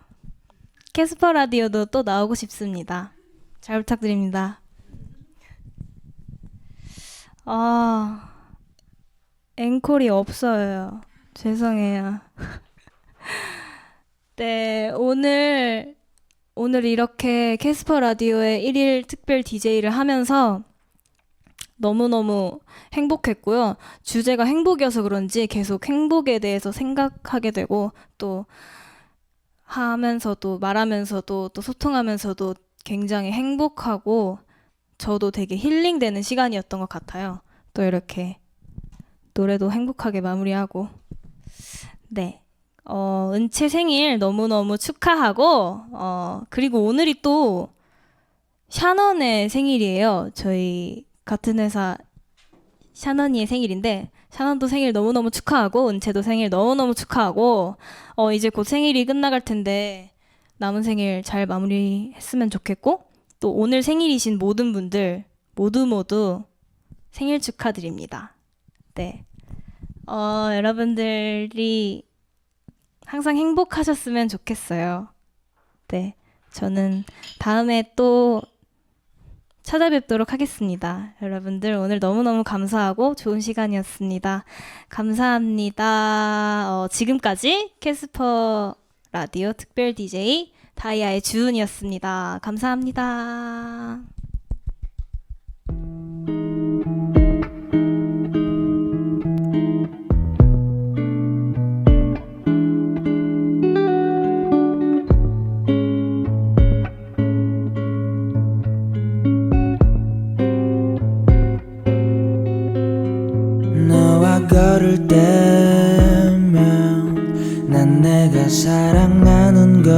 Speaker 4: 캐스퍼 라디오도 또 나오고 싶습니다. 잘 부탁드립니다. 앵콜이 없어요. 죄송해요. 네, 오늘 이렇게 캐스퍼 라디오의 1일 특별 DJ를 하면서 너무너무 행복했고요. 주제가 행복이어서 그런지 계속 행복에 대해서 생각하게 되고 또 하면서도 말하면서도 또 소통하면서도 굉장히 행복하고 저도 되게 힐링되는 시간이었던 것 같아요. 또 이렇게 노래도 행복하게 마무리하고 네, 은채 생일 너무너무 축하하고 그리고 오늘이 또 샤넌의 생일이에요. 저희 같은 회사 샤넌이의 생일인데 샤넌도 생일 너무너무 축하하고 은채도 생일 너무너무 축하하고 이제 곧 생일이 끝나갈 텐데 남은 생일 잘 마무리했으면 좋겠고 또 오늘 생일이신 모든 분들 모두 생일 축하드립니다. 네, 여러분들이 항상 행복하셨으면 좋겠어요. 네, 저는 다음에 또 찾아뵙도록 하겠습니다. 여러분들 오늘 너무너무 감사하고 좋은 시간이었습니다. 감사합니다. 지금까지 캐스퍼 라디오 특별 DJ 다이아의 주은이었습니다. 감사합니다.
Speaker 9: 너와 걸을 때면 난 내가 사랑하는 걸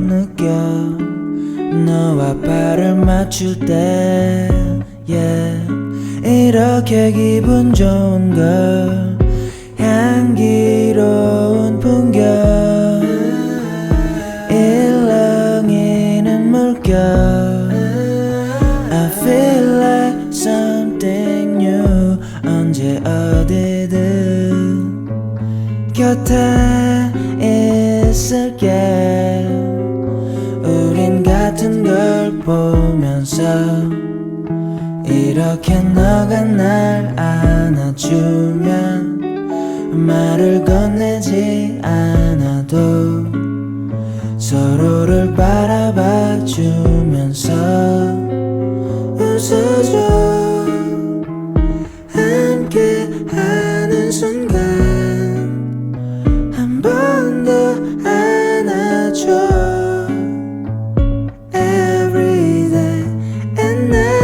Speaker 9: 느껴 너와 발을 맞출 때 이렇게 기분 좋은 걸 향기로운 풍경 일렁이는 물결 I feel like something new 언제 어디든 곁에 있을게 우린 같은 걸 보면서 이렇게 너가 날 안아주면 말을 건네지 않아도 서로를 바라봐 주면서 웃어줘 함께 하는 순간 한 번 더 안아줘 Every day and night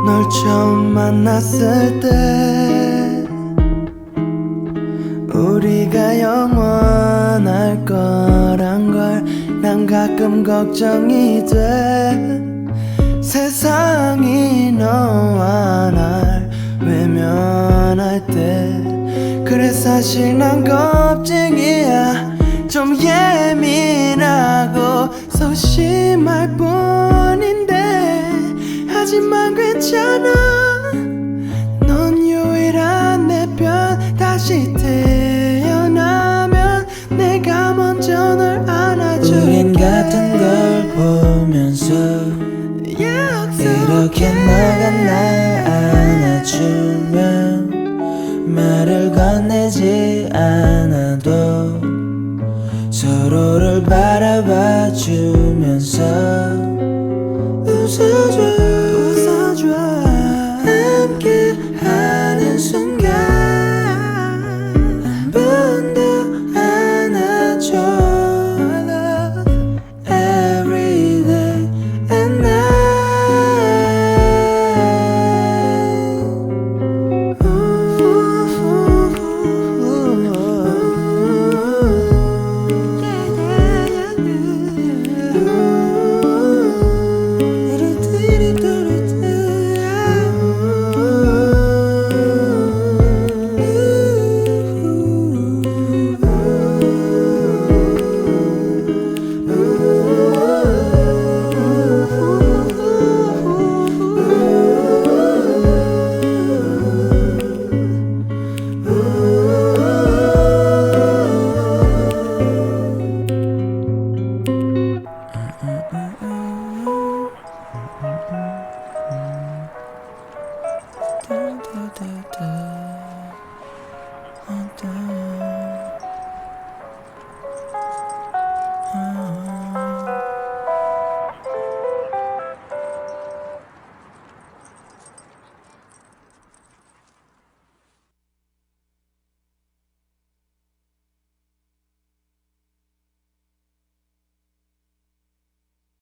Speaker 9: 널 처음 만났을 때 우리가 영원할 거란 걸 난 가끔 걱정이 돼 세상이 너와 날 외면할 때 그래 사실 난 겁쟁이야 좀 예민하고 소심할 뿐인데 하지만 괜찮아